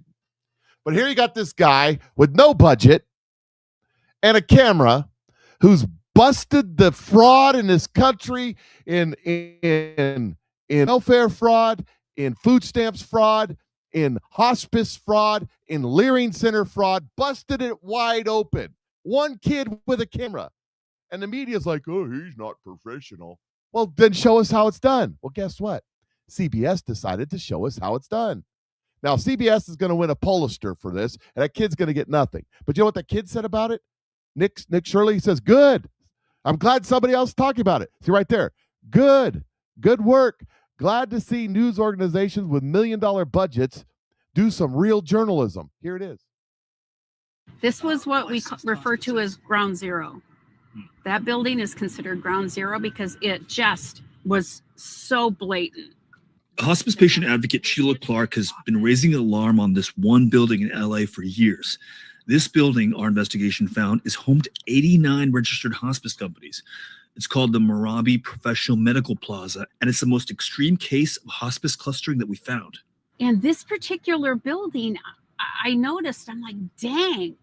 here you got this guy with no budget and a camera who's busted the fraud in this country in welfare fraud, in food stamps fraud, in hospice fraud, in Leering Center fraud, busted it wide open. One kid with a camera. And the media's like, oh, he's not professional. Well, then show us how it's done. Well, guess what? CBS decided to show us how it's done. Now, CBS is going to win a Pulitzer for this, and that kid's going to get nothing. But you know what that kid said about it? Nick Shirley says, good. I'm glad somebody else is talking about it. See right there. Good work. Glad to see news organizations with $1 million budgets do some real journalism. Here it is. This was what we refer to as ground zero. That building is considered ground zero because it just was so blatant. Hospice patient advocate Sheila Clark has been raising alarm on this one building in LA for years. This building, our investigation found, is home to 89 registered hospice companies. It's called the Marabi Professional Medical Plaza, and it's the most extreme case of hospice clustering that we found. And this particular building, I noticed, I'm like, dang,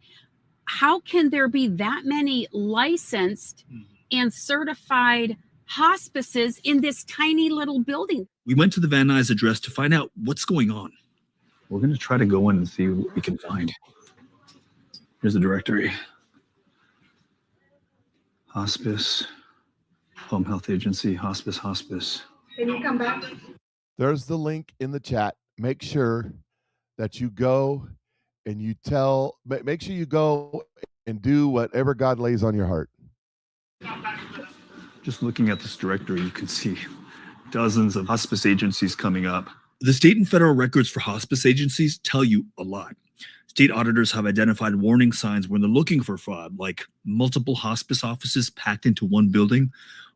how can there be that many licensed and certified hospices in this tiny little building? We went to the Van Nuys address to find out what's going on. We're going to try to go in and see what we can find. Here's the directory. Hospice, Home Health Agency, hospice. Can you come back? There's the link in the chat. Make sure that you go and make sure you go and do whatever God lays on your heart. Just looking at this directory, you can see dozens of hospice agencies coming up. The state and federal records for hospice agencies tell you a lot. State auditors have identified warning signs when they're looking for fraud, like multiple hospice offices packed into one building,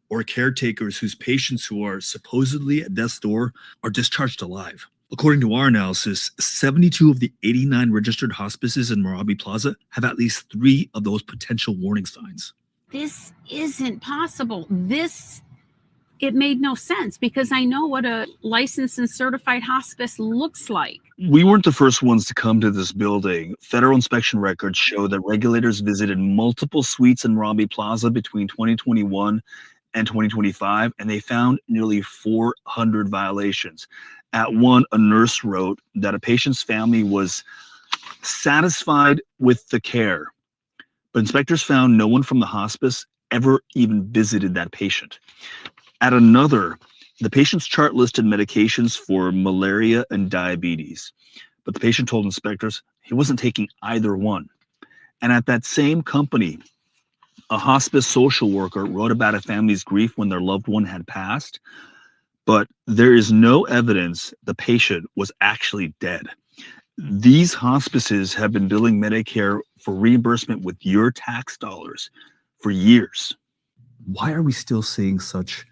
or caretakers whose patients who are supposedly at death's door are discharged alive. According to our analysis, 72 of the 89 registered hospices in Merabi Plaza have at least 3 of those potential warning signs. This isn't possible. It made no sense because I know what a licensed and certified hospice looks like. We weren't the first ones to come to this building. Federal inspection records show that regulators visited multiple suites in Merabi Plaza between 2021 and 2025, and they found nearly 400 violations. At one, a nurse wrote that a patient's family was satisfied with the care, but inspectors found no one from the hospice ever even visited that patient. At another, the patient's chart listed medications for malaria and diabetes, but the patient told inspectors he wasn't taking either one. And at that same company, a hospice social worker wrote about a family's grief when their loved one had passed, but there is no evidence the patient was actually dead. These hospices have been billing Medicare for reimbursement with your tax dollars for years. Why are we still seeing such,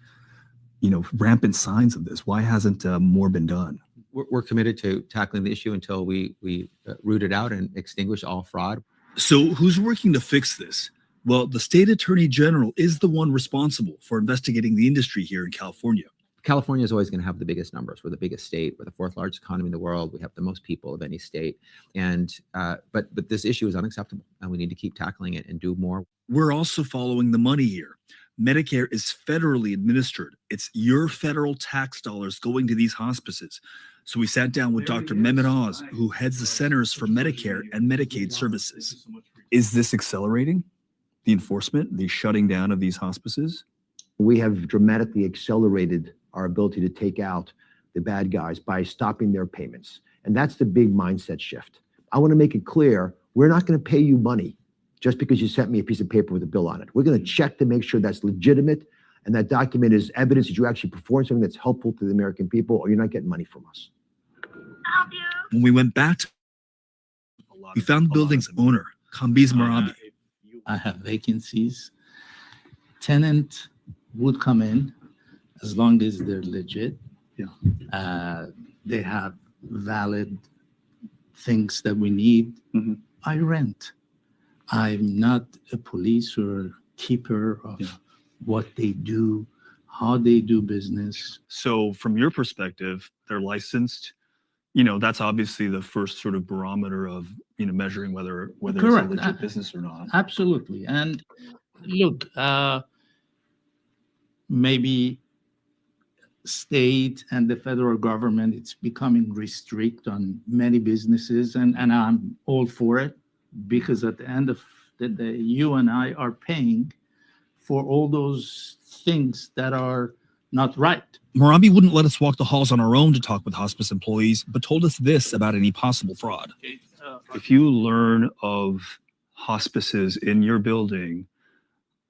rampant signs of this? Why hasn't more been done? We're committed to tackling the issue until we root it out and extinguish all fraud. So who's working to fix this? Well, the state attorney general is the one responsible for investigating the industry here in California. California is always going to have the biggest numbers. We're the biggest state. We're the 4th largest economy in the world. We have the most people of any state. And but this issue is unacceptable, and we need to keep tackling it and do more. We're also following the money here. Medicare is federally administered. It's your federal tax dollars going to these hospices. So we sat down with Dr. Mehmet Oz, who heads the Centers for Medicare and Medicaid Services. Is this accelerating the enforcement, the shutting down of these hospices? We have dramatically accelerated our ability to take out the bad guys by stopping their payments. And that's the big mindset shift. I want to make it clear, we're not going to pay you money just because you sent me a piece of paper with a bill on it. We're going to check to make sure that's legitimate and that document is evidence that you actually performed something that's helpful to the American people, or you're not getting money from us. When we went back, we found the building's owner, Kambiz Merabi. I have vacancies. Tenant would come in as long as they're legit. Yeah. They have valid things that we need. Mm-hmm. I rent. I'm not a police or keeper of what they do, how they do business. So from your perspective, they're licensed. That's obviously the first sort of barometer of, measuring whether it's a legit business or not. Absolutely. And look, maybe state and the federal government, it's becoming restrict on many businesses, and I'm all for it, because at the end of the day, you and I are paying for all those things that are not right. Merabi wouldn't let us walk the halls on our own to talk with hospice employees, but told us this about any possible fraud. If you learn of hospices in your building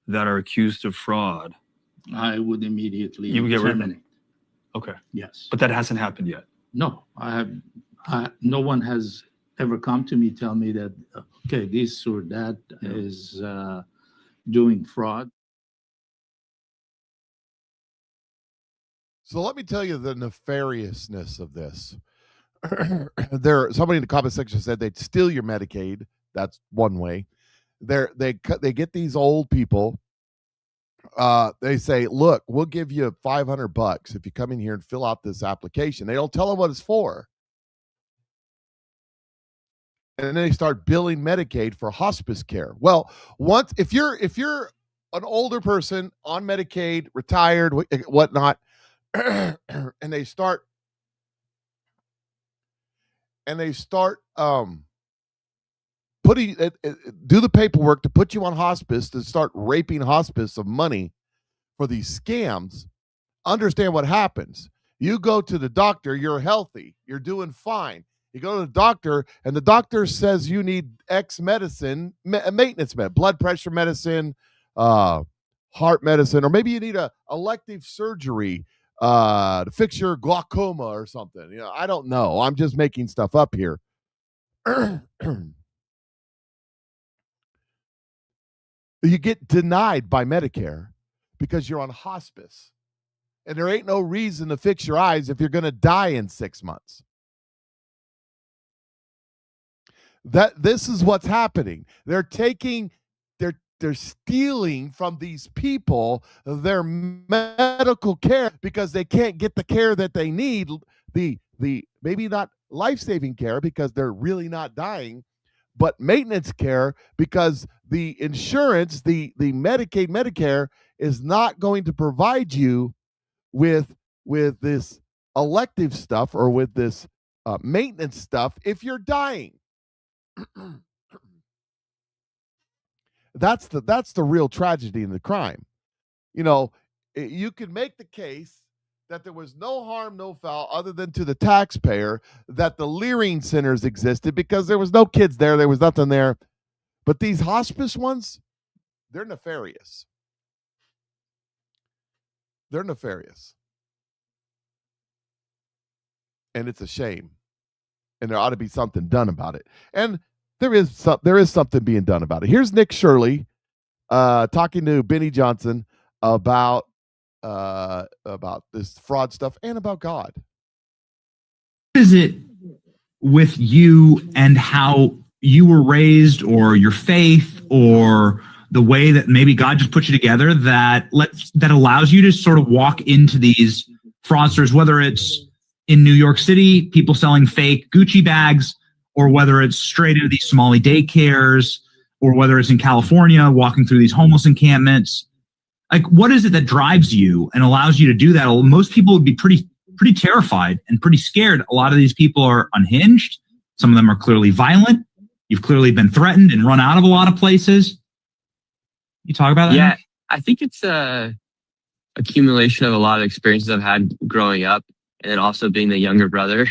that are accused of fraud, I would immediately you would get rid of terminate. them. Okay. Yes. But that hasn't happened yet. No, no one has ever come to me, tell me that, okay, this or that is doing fraud. So let me tell you the nefariousness of this. Somebody in the comment section said they'd steal your Medicaid. That's one way. They get these old people. They say, look, we'll give you $500 if you come in here and fill out this application. They don't tell them what it's for. And then they start billing Medicaid for hospice care. Well, if you're an older person on Medicaid, retired, whatnot, and they start do the paperwork to put you on hospice, to start raping hospice of money for these scams, understand what happens. You go to the doctor, you're healthy, you're doing fine. You go to the doctor, and the doctor says you need X medicine, maintenance med, blood pressure medicine, heart medicine, or maybe you need a elective surgery to fix your glaucoma or something. I don't know. I'm just making stuff up here. You get denied by Medicare because you're on hospice. And there ain't no reason to fix your eyes if you're going to die in 6 months. This is what's happening. They're stealing from these people their medical care because they can't get the care that they need, the maybe not life-saving care because they're really not dying, but maintenance care because the insurance, the Medicaid, Medicare is not going to provide you with this elective stuff or with this maintenance stuff if you're dying. That's the real tragedy in the crime. You know, you can make the case that there was no harm, no foul, other than to the taxpayer, that the Leering centers existed because there was no kids there. There was nothing there. But these hospice ones, they're nefarious. They're nefarious. And it's a shame. And there ought to be something done about it. And there is something being done about it. Here's Nick Shirley talking to Benny Johnson about this fraud stuff and about God. What is it with you and how you were raised, or your faith, or the way that maybe God just put you together that allows you to sort of walk into these fraudsters, whether it's in New York City, people selling fake Gucci bags, or whether it's straight into these Somali daycares, or whether it's in California, walking through these homeless encampments? Like, what is it that drives you and allows you to do that? Most people would be pretty terrified and pretty scared. A lot of these people are unhinged. Some of them are clearly violent. You've clearly been threatened and run out of a lot of places. You talk about that? Yeah, I think it's a accumulation of a lot of experiences I've had growing up, and then also being the younger brother.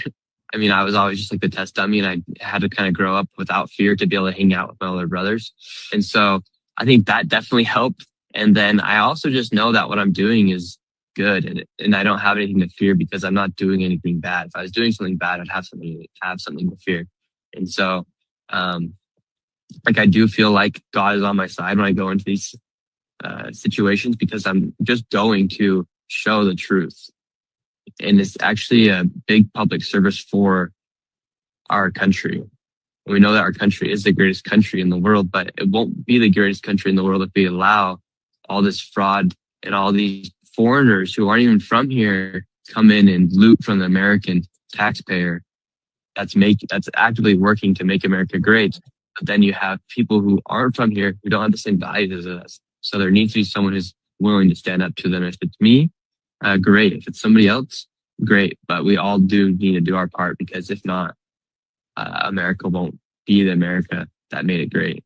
I mean, I was always just like the test dummy, and I had to kind of grow up without fear to be able to hang out with my older brothers. And so I think that definitely helped. And then I also just know that what I'm doing is good, and I don't have anything to fear because I'm not doing anything bad. If I was doing something bad, I'd have something to fear. And so, like, I do feel like God is on my side when I go into these situations, because I'm just going to show the truth. And it's actually a big public service for our country. We know that our country is the greatest country in the world, but it won't be the greatest country in the world if we allow all this fraud and all these foreigners who aren't even from here come in and loot from the American taxpayer that's actively working to make America great. But then you have people who aren't from here who don't have the same values as us. So there needs to be someone who's willing to stand up to them. If it's me, great. If it's somebody else, great. But we all do need to do our part, because if not, America won't be the America that made it great.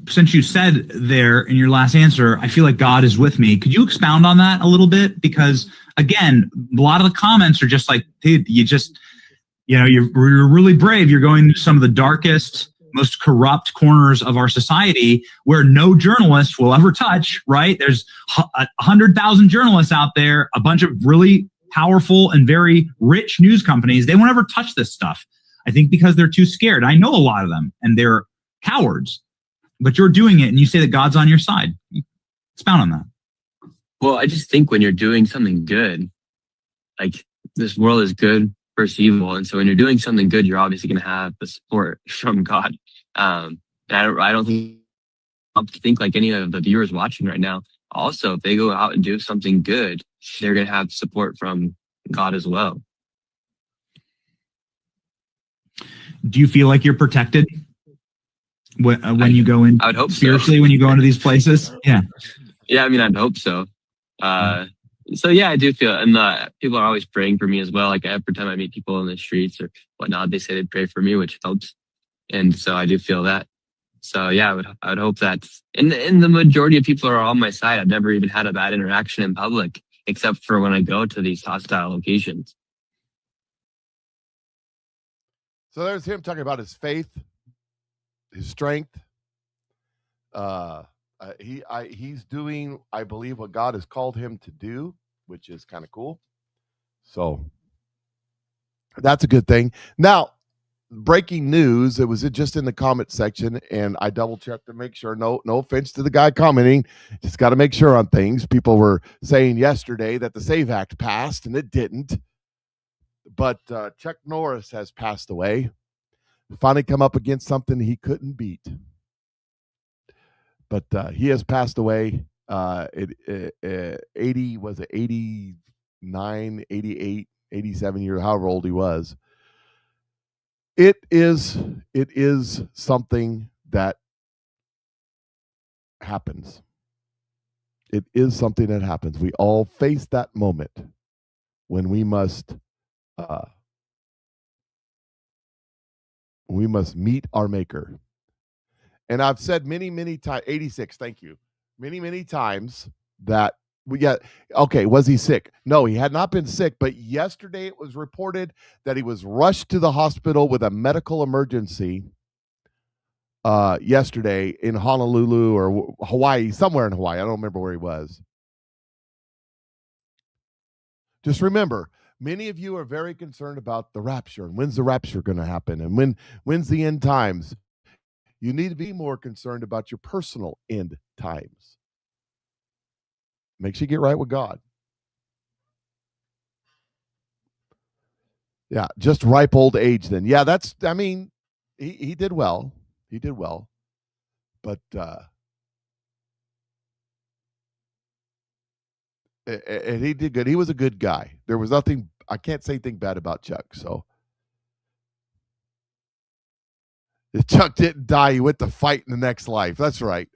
Since you said there in your last answer, I feel like God is with me. Could you expound on that a little bit? Because again, a lot of the comments are just like, dude, you're really brave. You're going to some of the darkest, most corrupt corners of our society where no journalist will ever touch, right? There's 100,000 journalists out there, a bunch of really powerful and very rich news companies. They won't ever touch this stuff. I think because they're too scared. I know a lot of them, and they're cowards. But you're doing it, and you say that God's on your side. Expound on that. Well, I just think when you're doing something good, like, this world is good versus evil. And so when you're doing something good, you're obviously going to have the support from God. And I don't think like any of the viewers watching right now, also, if they go out and do something good, they're going to have support from God as well. Do you feel like you're protected when you go in? I would hope spiritually so. when you go into these places? Yeah. Yeah, I mean, I'd hope so. So yeah, I do feel, and people are always praying for me as well. Like, every time I meet people in the streets or whatnot, they say they pray for me, which helps. And so I do feel that. So yeah, I would hope that, and the majority of people are on my side. I've never even had a bad interaction in public, except for when I go to these hostile locations. So there's him talking about his faith, his strength. He's doing, I believe, what God has called him to do, which is kind of cool. So that's a good thing. Now, breaking news. It was just in the comment section, and I double checked to make sure. No offense to the guy commenting. Just got to make sure on things. People were saying yesterday that the SAVE Act passed, and it didn't. But Chuck Norris has passed away. Finally come up against something he couldn't beat. But he has passed away. 80, was it 89, 88, 87 years, however old he was. It is something that happens. It is something that happens. We all face that moment when we must meet our maker. And I've said many times, 86, thank you, many times that was he sick? No, he had not been sick, but yesterday it was reported that he was rushed to the hospital with a medical emergency yesterday in Honolulu or Hawaii, somewhere in Hawaii. I don't remember where he was. Just remember, many of you are very concerned about the rapture and when's the rapture going to happen and when's the end times. You need to be more concerned about your personal end times. Make sure you get right with God. Yeah, just ripe old age then. Yeah, he did well. He did well. But and he did good. He was a good guy. There was nothing, I can't say anything bad about Chuck. So if Chuck didn't die, he went to fight in the next life. That's right.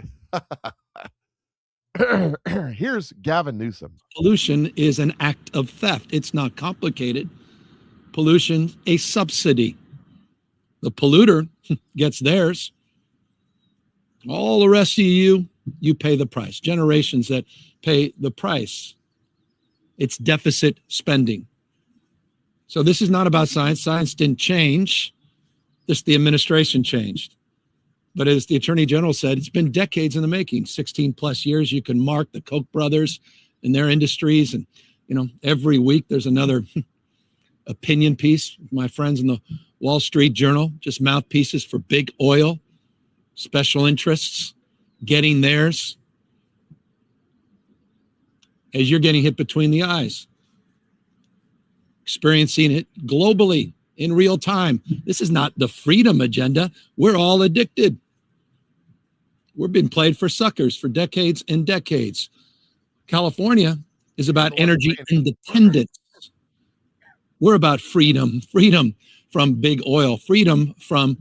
Here's Gavin Newsom. Pollution is an act of theft. It's not complicated. Pollution, a subsidy. The polluter gets theirs. All the rest of you pay the price. Generations that pay the price. It's deficit spending. So this is not about science. Science didn't change. Just the administration changed. But as the Attorney General said, it's been decades in the making, 16 plus years. You can mark the Koch brothers and their industries. And, every week there's another opinion piece. My friends in the Wall Street Journal, just mouthpieces for big oil, special interests, getting theirs. As you're getting hit between the eyes, experiencing it globally in real time. This is not the freedom agenda. We're all addicted. We've been played for suckers for decades and decades. California is about energy independence. We're about freedom from big oil, freedom from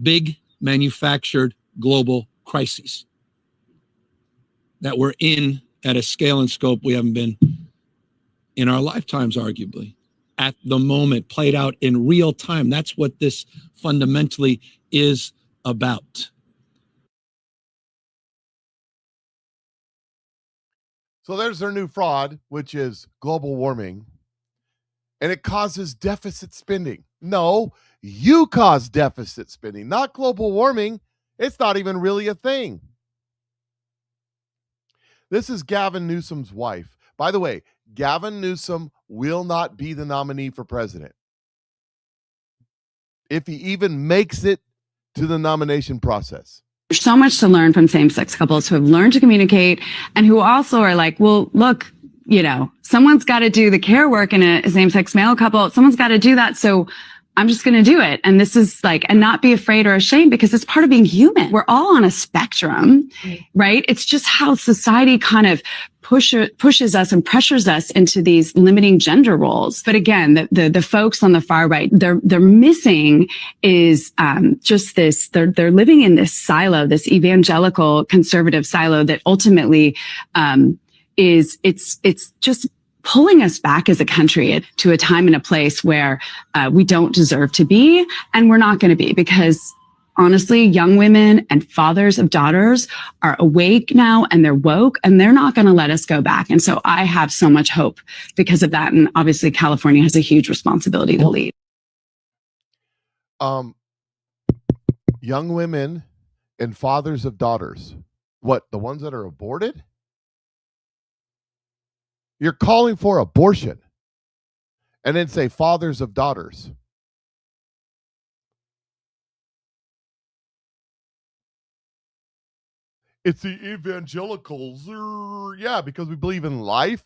big manufactured global crises that we're in at a scale and scope we haven't been in our lifetimes, arguably. At the moment, played out in real time. That's what this fundamentally is about. So there's their new fraud, which is global warming. And it causes deficit spending. No, you cause deficit spending, not global warming. It's not even really a thing. This is Gavin Newsom's wife. By the way, Gavin Newsom will not be the nominee for president if he even makes it to the nomination process. There's so much to learn from same-sex couples who have learned to communicate and who also are like, well, look, someone's got to do the care work in a same-sex male couple. Someone's got to do that. So I'm just going to do it. And this is and not be afraid or ashamed because it's part of being human. We're all on a spectrum, right? It's just how society kind of pushes us and pressures us into these limiting gender roles. But again, the folks on the far right, they're missing is just this. They're living in this silo, this evangelical conservative silo that ultimately it's just pulling us back as a country to a time and a place where we don't deserve to be, and we're not going to be, because honestly, young women and fathers of daughters are awake now and they're woke and they're not going to let us go back. And so I have so much hope because of that. And obviously California has a huge responsibility to lead. Young women and fathers of daughters. What, the ones that are aborted? You're calling for abortion and then say fathers of daughters. It's the evangelicals. Yeah, because we believe in life.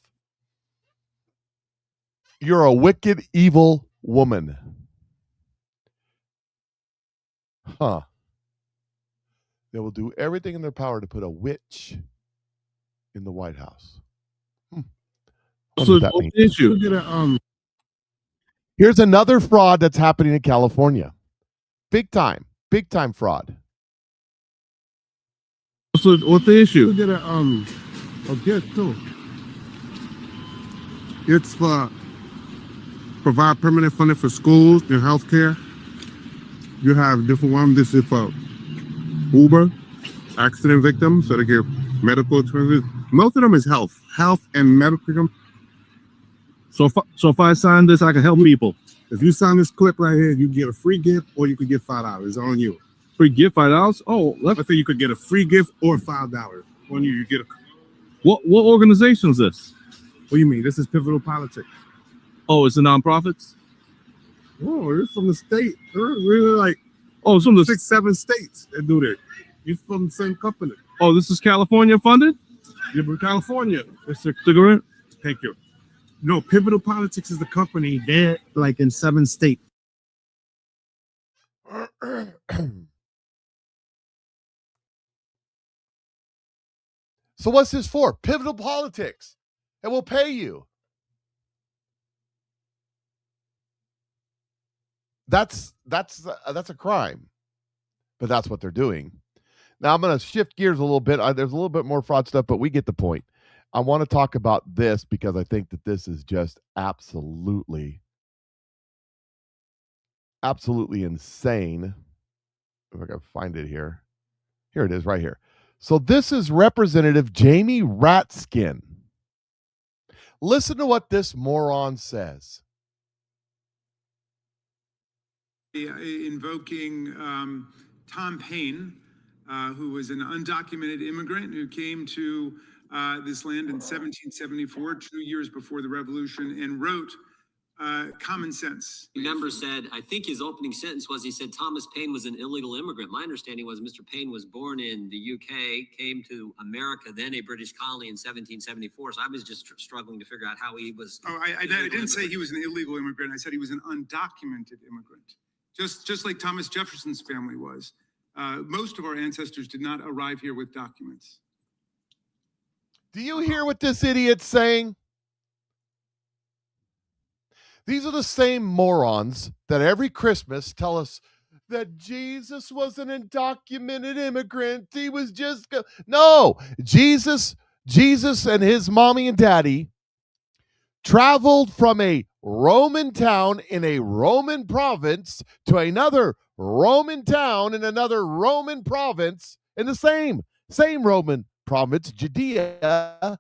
You're a wicked, evil woman. Huh. They will do everything in their power to put a witch in the White House. What does that mean? Here's another fraud that's happening in California. Big time fraud. So what's the issue? Get a gift too. It's for provide permanent funding for schools and healthcare. You have different ones. This is for Uber, accident victims, so they get medical expenses. Most of them is health and medical. So if I sign this, I can help people. If you sign this clip right here, you get a free gift, or you could get $5. It's on you. Free gift, $5? Oh, let's say you could get a free gift or $5. When you get a. What organization is this? What do you mean? This is Pivotal Politics. Oh, it's a nonprofits? Oh, it's from the state. They're really like it's from the 6-7 states that do that. You're from the same company. Oh, this is California funded? You're from California. It's a cigarette? Thank you. No, Pivotal Politics is the company. They're like in 7 states. So what's this for? Pivotal Politics. It will pay you. That's a crime. But that's what they're doing. Now I'm going to shift gears a little bit. There's a little bit more fraud stuff, but we get the point. I want to talk about this because I think that this is just absolutely insane. If I can find it here. Here it is right here. So this is Representative Jamie Ratskin. Listen to what this moron says. Invoking Tom Paine, who was an undocumented immigrant who came to this land in 1774, 2 years before the Revolution, and wrote Common Sense. The member said, I think his opening sentence was, he said, Thomas Paine was an illegal immigrant. My understanding was Mr. Paine was born in the UK, came to America, then a British colony in 1774. So I was just struggling to figure out how he was. Oh, I didn't say he was an illegal immigrant. I said he was an undocumented immigrant. Just like Thomas Jefferson's family was. Most of our ancestors did not arrive here with documents. Do you hear what this idiot's saying? These are the same morons that every Christmas tell us that Jesus was an undocumented immigrant. He was just... No! Jesus and his mommy and daddy traveled from a Roman town in a Roman province to another Roman town in another Roman province in the same Roman province, Judea.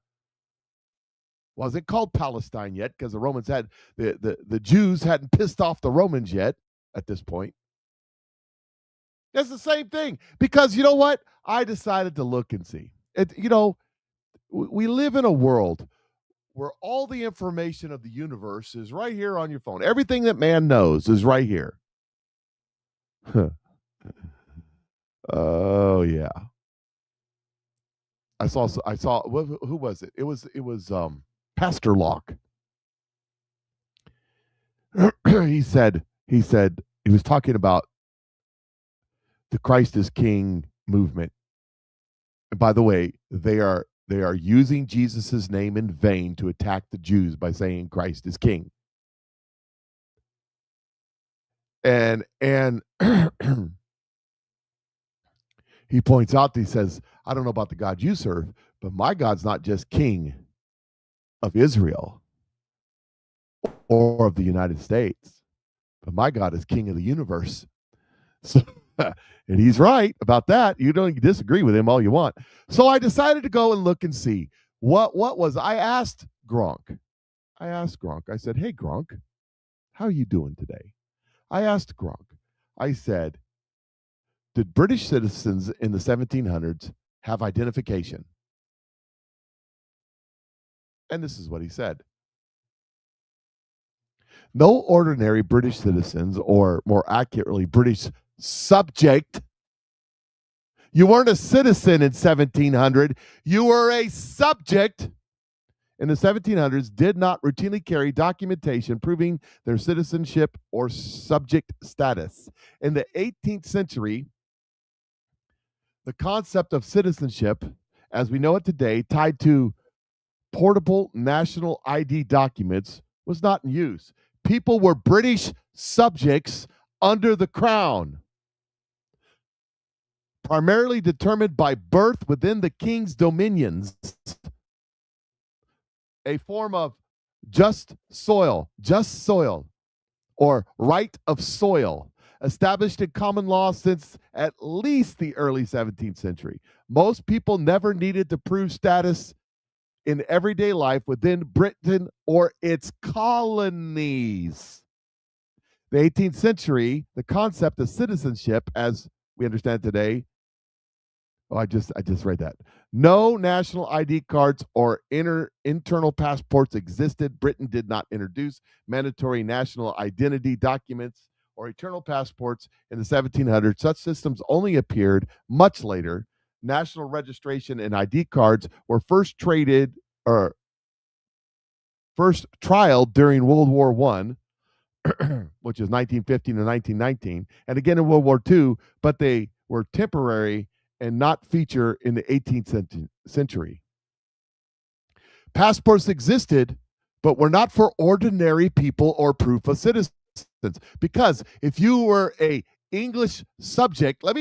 Wasn't called Palestine yet because the Romans had the Jews hadn't pissed off the Romans yet at this point. That's the same thing because you know what? I decided to look and see. We live in a world where all the information of the universe is right here on your phone. Everything that man knows is right here. Oh yeah. I saw who was it? It was Pastor Locke. he said he was talking about the Christ is King movement. And by the way, they are using Jesus's name in vain to attack the Jews by saying Christ is King. And he points out, he says, I don't know about the God you serve, but my God's not just King of Israel or of the United States, but my God is King of the universe. So, and he's right about that. You don't disagree with him all you want. So I decided to go and look and see what was. I asked Gronk. I said, hey, Gronk, how are you doing today? I asked Gronk. I said, did British citizens in the 1700s have identification? And this is what he said. No ordinary British citizens, or more accurately, British subject, You weren't a citizen in 1700. You were a subject. In the 1700s, did not routinely carry documentation proving their citizenship or subject status. In the 18th century, the concept of citizenship, as we know it today, tied to portable national ID documents, was not in use. People were British subjects under the crown, primarily determined by birth within the king's dominions, a form of just soil, or right of soil, established in common law since at least the early 17th century. Most people never needed to prove status in everyday life within Britain or its colonies. The 18th century, the concept of citizenship, as we understand today, I just read that. No national ID cards or internal passports existed. Britain did not introduce mandatory national identity documents or eternal passports in the 1700s. Such systems only appeared much later. National registration and ID cards were first trialed during World War I, which is 1915 to 1919, and again in World War II, but they were temporary and not feature in the 18th century. Passports existed, but were not for ordinary people or proof of citizens. Because if you were a English subject, I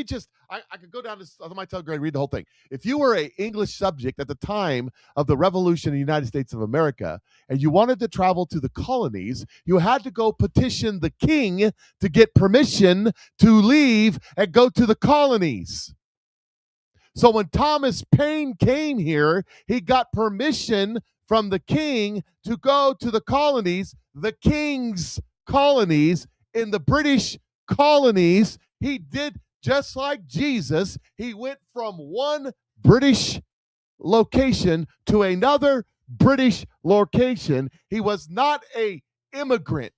could go down to my Telegram and read the whole thing. If you were an English subject at the time of the Revolution in the United States of America, and you wanted to travel to the colonies, you had to go petition the king to get permission to leave and go to the colonies. So when Thomas Paine came here, he got permission from the king to go to the colonies, the king's colonies, in the British colonies. He did just like Jesus. He went from one British location to another British location. He was not an immigrant.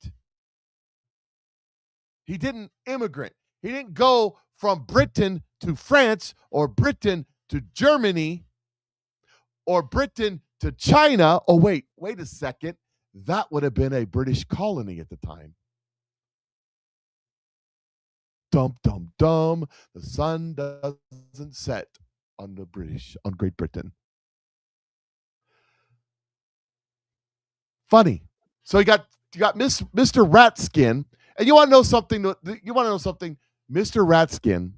He didn't immigrate. He didn't go from Britain to France or Britain to Germany or Britain to China. Oh, wait a second. That would have been a British colony at the time. Dum, dum, dum. The sun doesn't set on Great Britain. Funny. So you got Mr. Ratskin, and you want to know something? Mr. Ratskin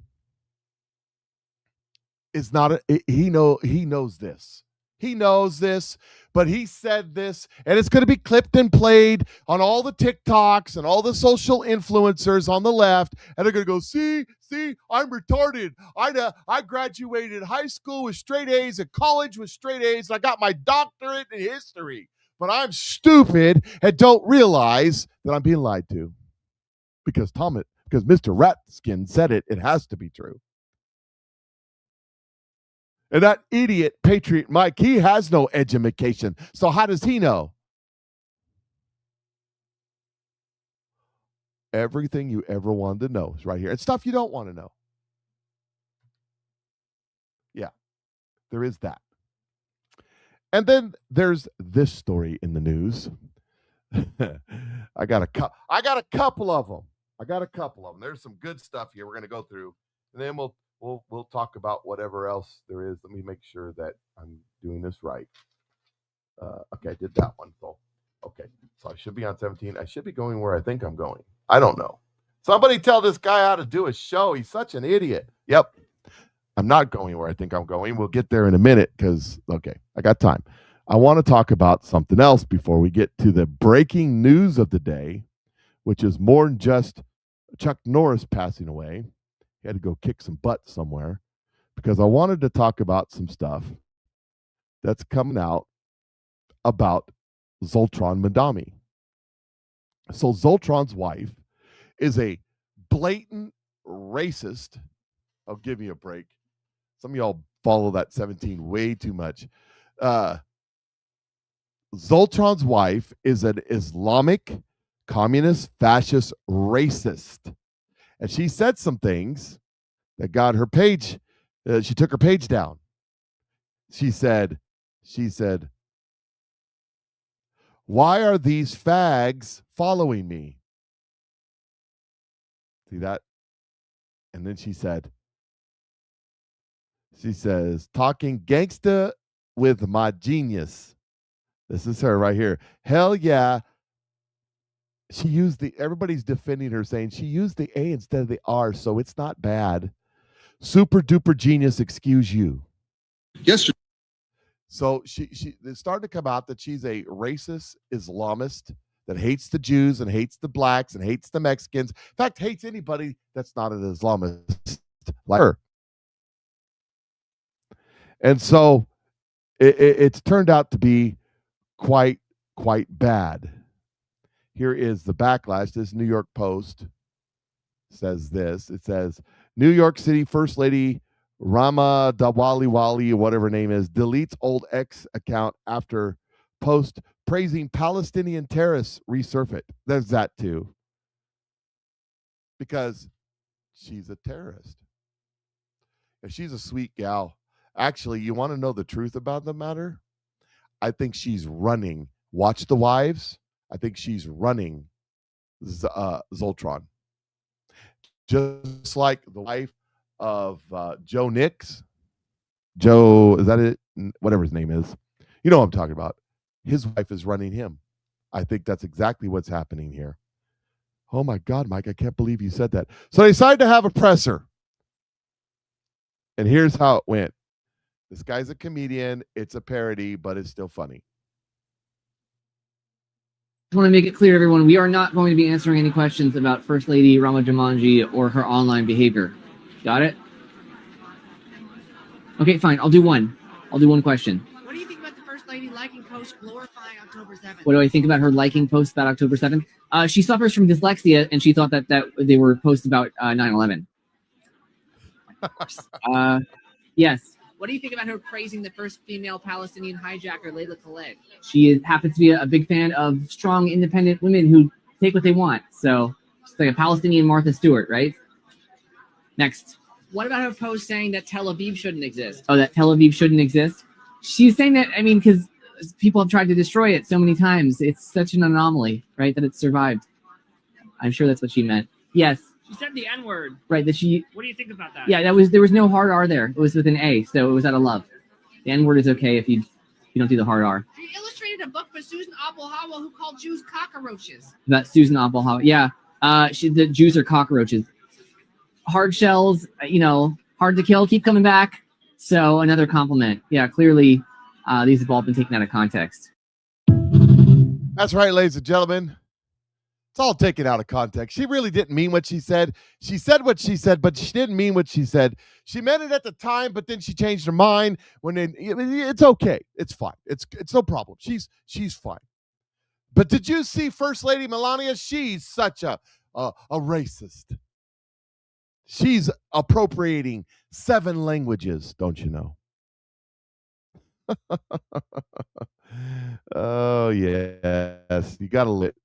is not he knows this. He knows this, but he said this, and it's going to be clipped and played on all the TikToks and all the social influencers on the left, and they're going to go, see, I'm retarded. I graduated high school with straight A's and college with straight A's, and I got my doctorate in history, but I'm stupid and don't realize that I'm being lied to because Mr. Ratskin said it. It has to be true. And that idiot Patriot Mike, he has no education. So how does he know? Everything you ever wanted to know is right here. And stuff you don't want to know. Yeah, there is that. And then there's this story in the news. I got a couple of them. There's some good stuff here we're going to go through. And then we'll talk about whatever else there is. Let me make sure that I'm doing this right. Okay, I did that one. So, okay, so I should be on 17. I should be going where I think I'm going. I don't know. Somebody tell this guy how to do a show. He's such an idiot. Yep. I'm not going where I think I'm going. We'll get there in a minute because, okay, I got time. I want to talk about something else before we get to the breaking news of the day, which is more than just Chuck Norris passing away. He had to go kick some butt somewhere because I wanted to talk about some stuff that's coming out about Zoltan Madami. So Zoltan's wife is a blatant racist. I'll give you a break. Some of y'all follow that 17 way too much. Zoltan's wife is an Islamic, communist, fascist, racist. And she said some things that got her page She took her page down. She said, "Why are these fags following me?" See that? And then she says, "Talking gangsta with my genius." This is her right here. Hell yeah. She used everybody's defending her, saying she used the A instead of the R, so it's not bad. Super duper genius, excuse you. Yes, sir. So it's starting to come out that she's a racist Islamist that hates the Jews and hates the blacks and hates the Mexicans. In fact, hates anybody that's not an Islamist like her. And so it's turned out to be quite bad. Here is the backlash. This New York Post says this. It says, New York City First Lady Rama Dawali, whatever her name is, deletes old X account after post praising Palestinian terrorists resurface. There's that too. Because she's a terrorist. And she's a sweet gal. Actually, you want to know the truth about the matter? I think she's running. Watch the Wives. I think she's running Zoltron. Just like the wife of Joe Nix. Joe, is that it? Whatever his name is. You know what I'm talking about. His wife is running him. I think that's exactly what's happening here. Oh my God, Mike, I can't believe you said that. So they decided to have a presser. And here's how it went. This guy's a comedian. It's a parody, but it's still funny. I want to make it clear to everyone, we are not going to be answering any questions about First Lady Rama Jamanji or her online behavior. Got it? Okay, fine. I'll do one. I'll do one question. What do you think about the First Lady liking posts glorifying October 7th? What do I think about her liking posts about October 7th? She suffers from dyslexia, and she thought that they were posts about 9/11. Yes. What do you think about her praising the first female Palestinian hijacker, Layla Khaled? She happens to be a big fan of strong, independent women who take what they want. So she's like a Palestinian Martha Stewart, right? Next. What about her post saying that Tel Aviv shouldn't exist? Oh, that Tel Aviv shouldn't exist? She's saying that, I mean, because people have tried to destroy it so many times. It's such an anomaly, right, that it survived. I'm sure that's what she meant. Yes. She said the N-word. Right, that she... What do you think about that? Yeah, there was no hard R there. It was with an A, so it was out of love. The N-word is okay if you don't do the hard R. She illustrated a book by Susan Abelhawa who called Jews cockroaches. That Susan Abelhawa, yeah. The Jews are cockroaches. Hard shells, hard to kill, keep coming back. So another compliment. Yeah, clearly these have all been taken out of context. That's right, ladies and gentlemen. It's all taken out of context. She really didn't mean what she said. She said what she said, but she didn't mean what she said. She meant it at the time, but then she changed her mind. It's okay. It's fine. It's no problem. She's fine. But did you see First Lady Melania? She's such a racist. She's appropriating 7 languages, don't you know? Oh yes, you gotta love it.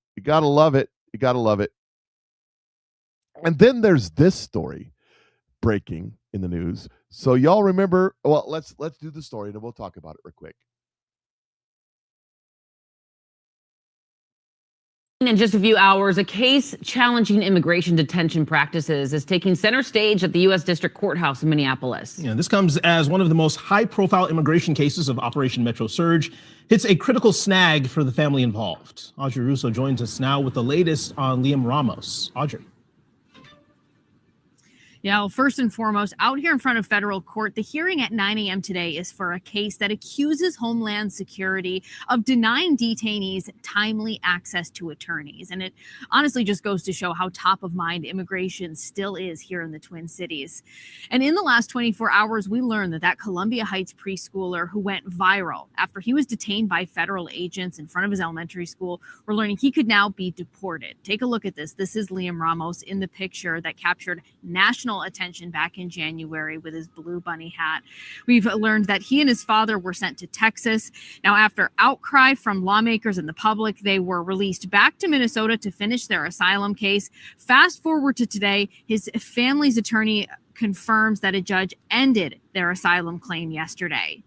You gotta love it. And then there's this story breaking in the news. So y'all remember? Well, let's do the story and then we'll talk about it real quick. In just a few hours, a case challenging immigration detention practices is taking center stage at the U.S. District Courthouse in Minneapolis. Yeah, this comes as one of the most high-profile immigration cases of Operation Metro Surge hits a critical snag for the family involved. Audrey Russo joins us now with the latest on Liam Ramos. Audrey. Yeah, well, first and foremost, out here in front of federal court, the hearing at 9 a.m. today is for a case that accuses Homeland Security of denying detainees timely access to attorneys. And it honestly just goes to show how top of mind immigration still is here in the Twin Cities. And in the last 24 hours, we learned that Columbia Heights preschooler who went viral after he was detained by federal agents in front of his elementary school, we're learning he could now be deported. Take a look at this. This is Liam Ramos in the picture that captured national attention back in January with his blue bunny hat. We've learned that he and his father were sent to Texas. Now, after outcry from lawmakers and the public, they were released back to Minnesota to finish their asylum case. Fast forward to today, his family's attorney confirms that a judge ended their asylum claim yesterday.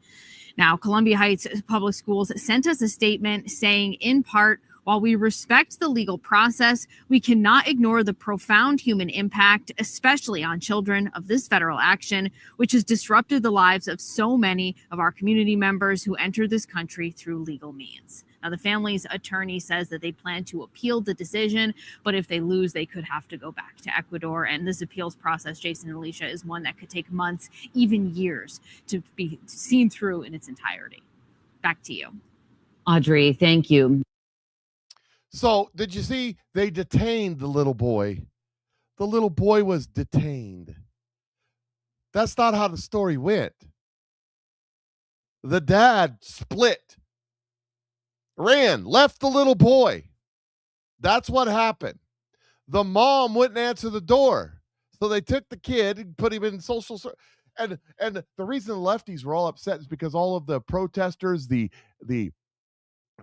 Now, Columbia Heights Public Schools sent us a statement saying, in part, while we respect the legal process, we cannot ignore the profound human impact, especially on children, of this federal action, which has disrupted the lives of so many of our community members who entered this country through legal means. Now, the family's attorney says that they plan to appeal the decision, but if they lose, they could have to go back to Ecuador. And this appeals process, Jason and Alicia, is one that could take months, even years, to be seen through in its entirety. Back to you. Audrey, thank you. So, did you see they detained the little boy? The little boy was detained. That's not how the story went. The dad split, ran, left the little boy. That's what happened. The mom wouldn't answer the door. So they took the kid and put him in social service. And the reason the lefties were all upset is because all of the protesters, the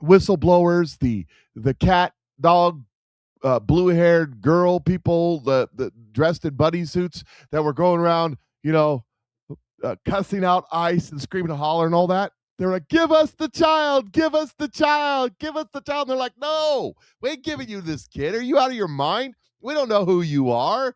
whistleblowers, the cat, dog, blue-haired girl people, the dressed in buddy suits that were going around, cussing out ICE and screaming and hollering and all that. They're like, give us the child, give us the child, give us the child. And they're like, no, we ain't giving you this kid. Are you out of your mind? We don't know who you are.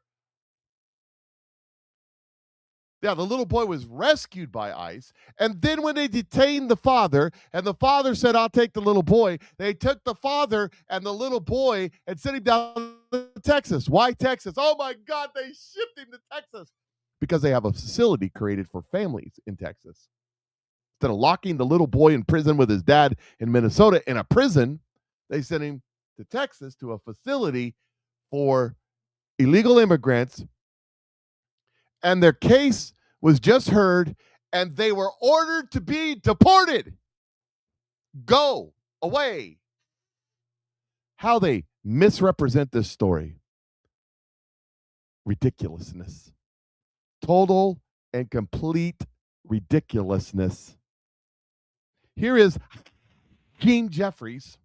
Yeah, the little boy was rescued by ICE. And then when they detained the father, and the father said, I'll take the little boy, they took the father and the little boy and sent him down to Texas. Why Texas? Oh, my God, they shipped him to Texas. Because they have a facility created for families in Texas. Instead of locking the little boy in prison with his dad in Minnesota in a prison, they sent him to Texas to a facility for illegal immigrants. And their case was just heard, and they were ordered to be deported. Go away. How they misrepresent this story. Ridiculousness. Total and complete ridiculousness. Here is Hakeem Jeffries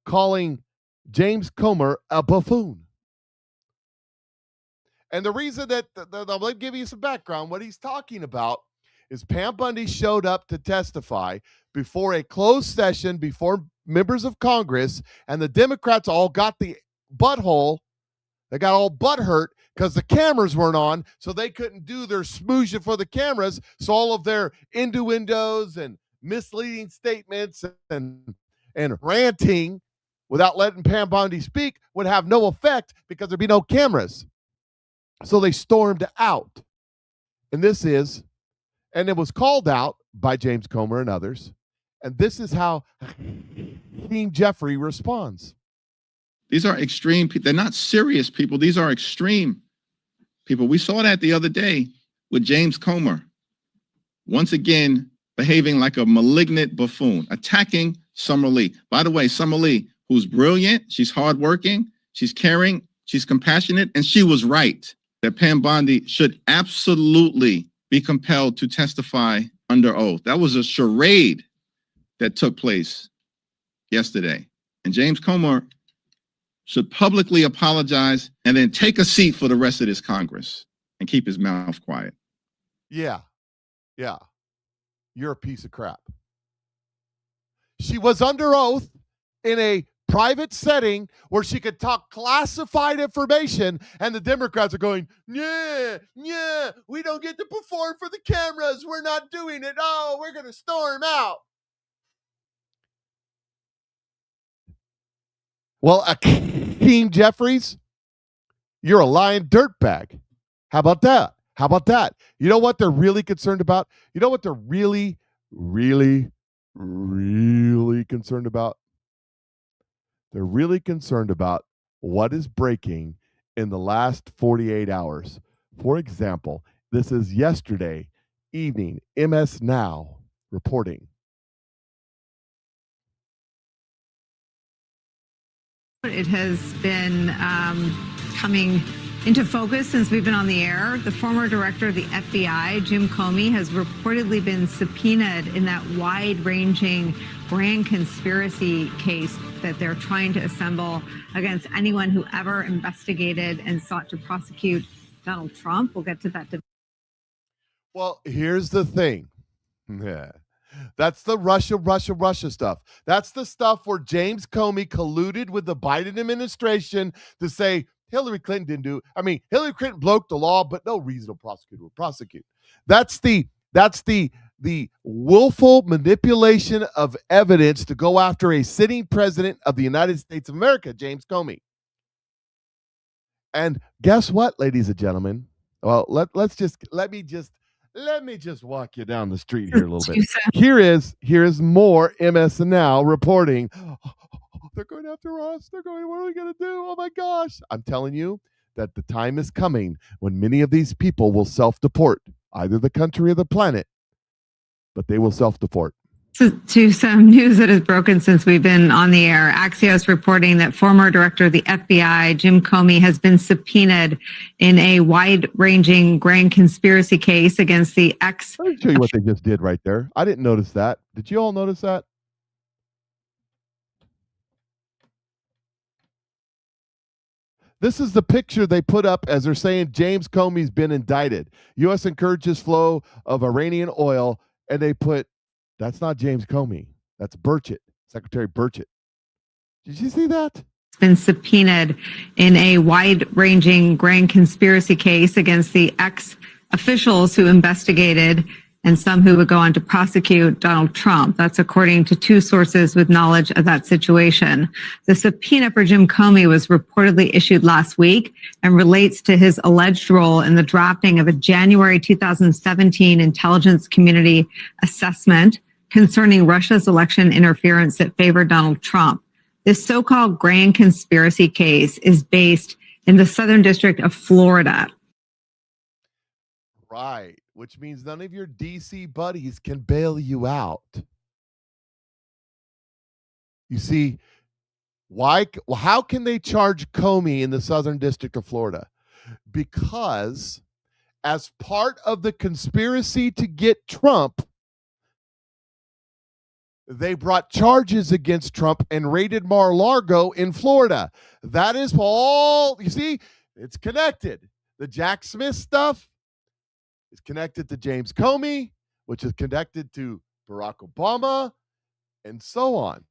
calling James Comer a buffoon. And the reason that, I'll give you some background, what he's talking about is Pam Bundy showed up to testify before a closed session, before members of Congress, and the Democrats all got the butthole. They got all butthurt because the cameras weren't on, so they couldn't do their smoozing for the cameras, so all of their innuendos and misleading statements and ranting without letting Pam Bundy speak would have no effect because there'd be no cameras. So they stormed out. And it was called out by James Comer and others. And this is how Hakeem Jeffrey responds. These are extreme people. They're not serious people. These are extreme people. We saw that the other day with James Comer. Once again, behaving like a malignant buffoon, attacking Summer Lee. By the way, Summer Lee, who's brilliant, she's hardworking, she's caring, she's compassionate, and she was right that Pam Bondi should absolutely be compelled to testify under oath. That was a charade that took place yesterday. And James Comer should publicly apologize and then take a seat for the rest of this Congress and keep his mouth quiet. Yeah. You're a piece of crap. She was under oath in a private setting where she could talk classified information, and the Democrats are going, yeah, we don't get to perform for the cameras. We're not doing it. Oh, we're going to storm out. Well, Hakeem Jeffries, you're a lying dirtbag. How about that? You know what they're really concerned about? You know what they're really, really, really concerned about? They're really concerned about what is breaking in the last 48 hours. For example, this is yesterday evening, MS Now reporting. It has been coming into focus since we've been on the air. The former director of the FBI, Jim Comey, has reportedly been subpoenaed in that wide-ranging grand conspiracy case that they're trying to assemble against anyone who ever investigated and sought to prosecute Donald Trump. We'll get to that. Well, here's the thing. Yeah. That's the Russia stuff. That's the stuff where James Comey colluded with the Biden administration to say Hillary Clinton didn't do. I mean, Hillary Clinton broke the law, but no reasonable prosecutor will prosecute. That's the willful manipulation of evidence to go after a sitting president of the United States of America, James Comey. And guess what, ladies and gentlemen? Well, let me just walk you down the street here a little bit. Here is more MS&Now reporting. They're going after us. What are we going to do? Oh my gosh. I'm telling you that the time is coming when many of these people will self-deport, either the country or the planet, but they will self-deport. To some news that has broken since we've been on the air, Axios reporting that former director of the FBI, Jim Comey, has been subpoenaed in a wide-ranging grand conspiracy case against the ex. Let me show you what they just did right there. I didn't notice that. Did you all notice that? This is the picture they put up as they're saying James Comey's been indicted. U.S. encourages flow of Iranian oil, and they put, that's not James Comey. That's Burchett, Secretary Burchett. Did you see that? Been subpoenaed in a wide-ranging grand conspiracy case against the ex-officials who investigated and some who would go on to prosecute Donald Trump. That's according to two sources with knowledge of that situation. The subpoena for Jim Comey was reportedly issued last week and relates to his alleged role in the drafting of a January 2017 intelligence community assessment concerning Russia's election interference that favored Donald Trump. This so-called grand conspiracy case is based in the Southern District of Florida. Right, which means none of your DC buddies can bail you out. You see, how can they charge Comey in the Southern District of Florida? Because as part of the conspiracy to get Trump, they brought charges against Trump and raided Mar-a-Lago in Florida. That is all, you see, it's connected. The Jack Smith stuff is connected to James Comey, which is connected to Barack Obama, and so on.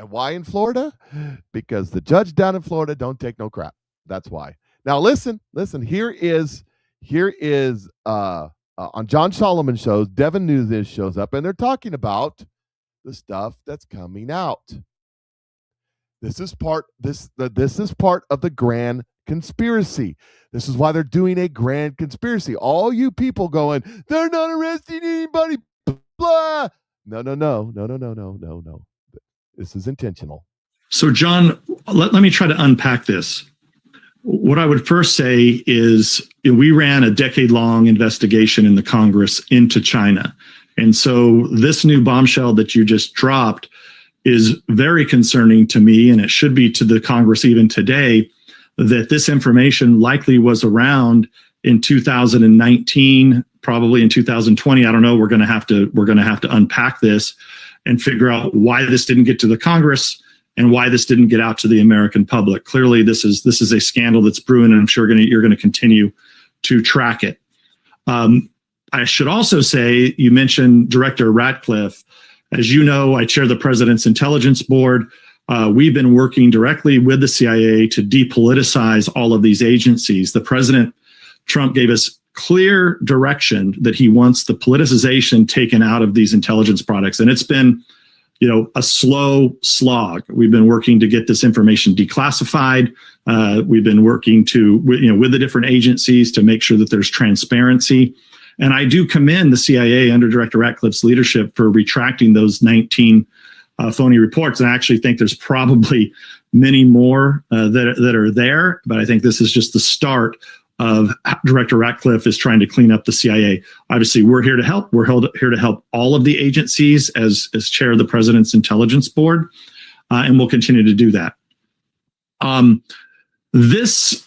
And why in Florida? Because the judge down in Florida don't take no crap. That's why. Now listen, here is on John Solomon shows, Devin Nunes shows up, and they're talking about the stuff that's coming out. This is part of the grand conspiracy. This is why they're doing a grand conspiracy. All you people going, they're not arresting anybody, blah. No. This is intentional. So, John, let me try to unpack this. What I would first say is we ran a decade-long investigation in the Congress into China. And so this new bombshell that you just dropped is very concerning to me, and it should be to the Congress even today, that this information likely was around in 2019, probably in 2020. I don't know. We're going to have to unpack this and figure out why this didn't get to the Congress and why this didn't get out to the American public. Clearly, this is a scandal that's brewing, and I'm sure you're going to continue to track it. I should also say, you mentioned Director Ratcliffe. As you know, I chair the President's Intelligence Board. We've been working directly with the CIA to depoliticize all of these agencies. The President Trump gave us clear direction that he wants the politicization taken out of these intelligence products, and it's been a slow slog. We've been working to get this information declassified. We've been working with the different agencies to make sure that there's transparency. And I do commend the CIA under Director Ratcliffe's leadership for retracting those 19 phony reports. And I actually think there's probably many more that are there, but I think this is just the start of Director Ratcliffe is trying to clean up the CIA. Obviously, we're here to help. We're here to help all of the agencies as chair of the President's Intelligence Board, and we'll continue to do that. This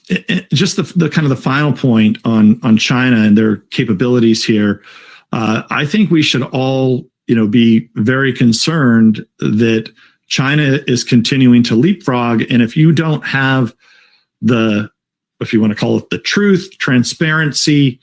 just the kind of the final point on China and their capabilities here. I think we should all be very concerned that China is continuing to leapfrog, and if you don't have if you want to call it the truth, transparency,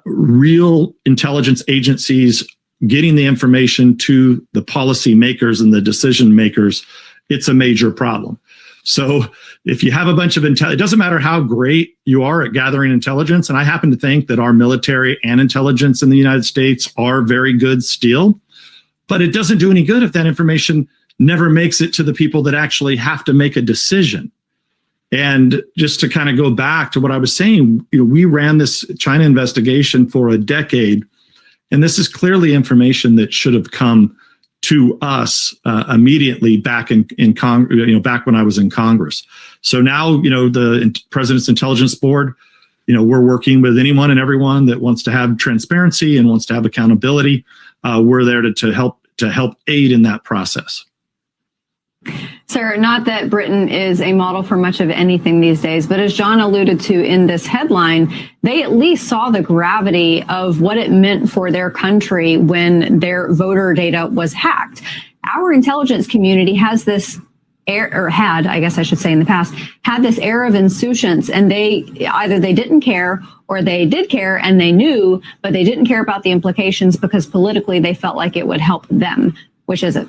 real intelligence agencies getting the information to the policy makers and the decision makers, it's a major problem. So if you have a bunch of it doesn't matter how great you are at gathering intelligence, and I happen to think that our military and intelligence in the United States are very good still, but it doesn't do any good if that information never makes it to the people that actually have to make a decision. And just to kind of go back to what I was saying, we ran this China investigation for a decade, and this is clearly information that should have come to us immediately back in Congress, back when I was in Congress. So now, the President's Intelligence Board, we're working with anyone and everyone that wants to have transparency and wants to have accountability. We're there to help aid in that process. Sir, not that Britain is a model for much of anything these days, but as John alluded to in this headline, they at least saw the gravity of what it meant for their country when their voter data was hacked. Our intelligence community has this air, or had, I guess I should say in the past, had this air of insouciance, and they didn't care or they did care and they knew, but they didn't care about the implications because politically they felt like it would help them. Which is it?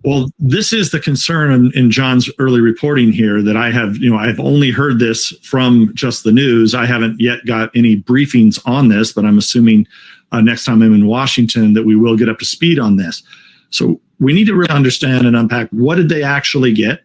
Well, this is the concern in John's early reporting here that I have, I've only heard this from just the news. I haven't yet got any briefings on this, but I'm assuming next time I'm in Washington that we will get up to speed on this. So we need to really understand and unpack, what did they actually get?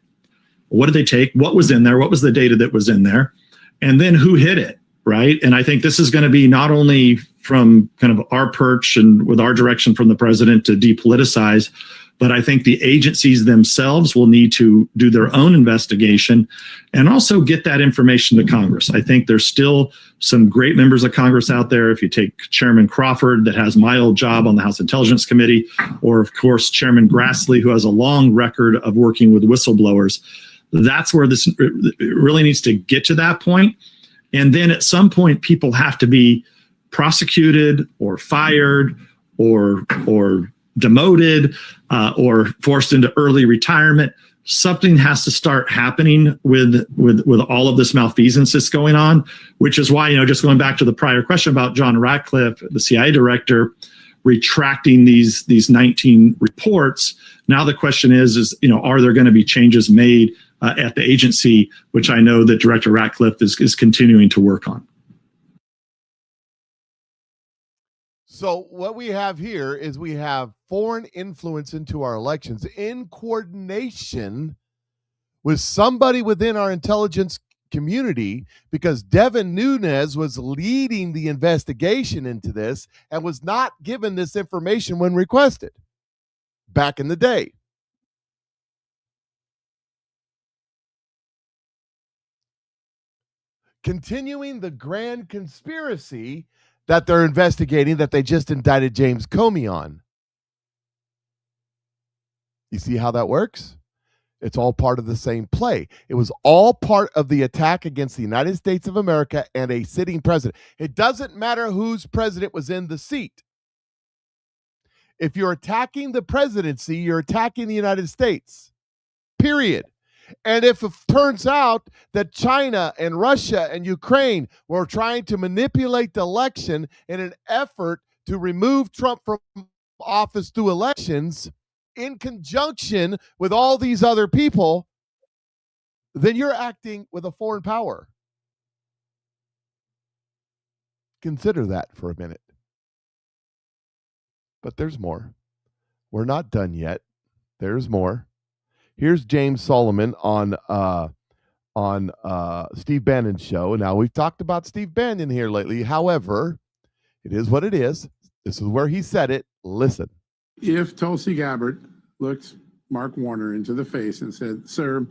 What did they take? What was in there? What was the data that was in there? And then who hid it, right? And I think this is going to be not only from kind of our perch and with our direction from the president to depoliticize, but I think the agencies themselves will need to do their own investigation and also get that information to Congress. I think there's still some great members of Congress out there. If you take Chairman Crawford, that has my old job on the House Intelligence Committee, or of course, Chairman Grassley, who has a long record of working with whistleblowers, that's where this really needs to get to that point. And then at some point, people have to be prosecuted or fired or demoted or forced into early retirement. Something has to start happening with all of this malfeasance that's going on, which is why, just going back to the prior question about John Ratcliffe, the CIA director, retracting these 19 reports. Now the question is, are there going to be changes made at the agency, which I know that Director Ratcliffe is continuing to work on. So what we have here is we have foreign influence into our elections in coordination with somebody within our intelligence community, because Devin Nunes was leading the investigation into this and was not given this information when requested back in the day. Continuing the grand conspiracy that they're investigating, that they just indicted James Comey on. You see how that works? It's all part of the same play. It was all part of the attack against the United States of America and a sitting president. It doesn't matter whose president was in the seat. If you're attacking the presidency, you're attacking the United States, period. And if it turns out that China and Russia and Ukraine were trying to manipulate the election in an effort to remove Trump from office through elections in conjunction with all these other people, then you're acting with a foreign power. Consider that for a minute. But there's more. We're not done yet. There's more. Here's James Solomon on Steve Bannon's show. Now, we've talked about Steve Bannon here lately. However, it is what it is. This is where he said it. Listen. If Tulsi Gabbard looked Mark Warner into the face and said, "Sir,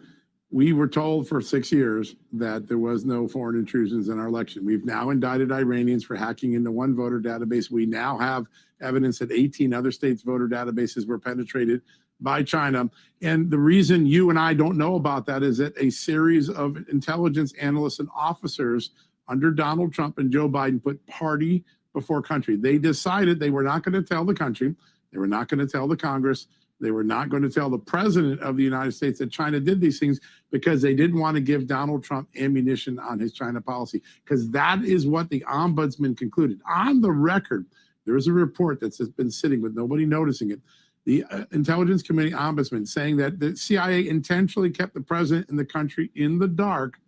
we were told for 6 years that there was no foreign intrusions in our election. We've now indicted Iranians for hacking into one voter database. We now have evidence that 18 other states' voter databases were penetrated by China. And the reason you and I don't know about that is that a series of intelligence analysts and officers under Donald Trump and Joe Biden put party before country. They decided they were not going to tell the country. They were not going to tell the Congress. They were not going to tell the president of the United States that China did these things because they didn't want to give Donald Trump ammunition on his China policy, because that is what the ombudsman concluded. On the record, there is a report that's been sitting with nobody noticing it. The Intelligence Committee ombudsman saying that the CIA intentionally kept the president and the country in the dark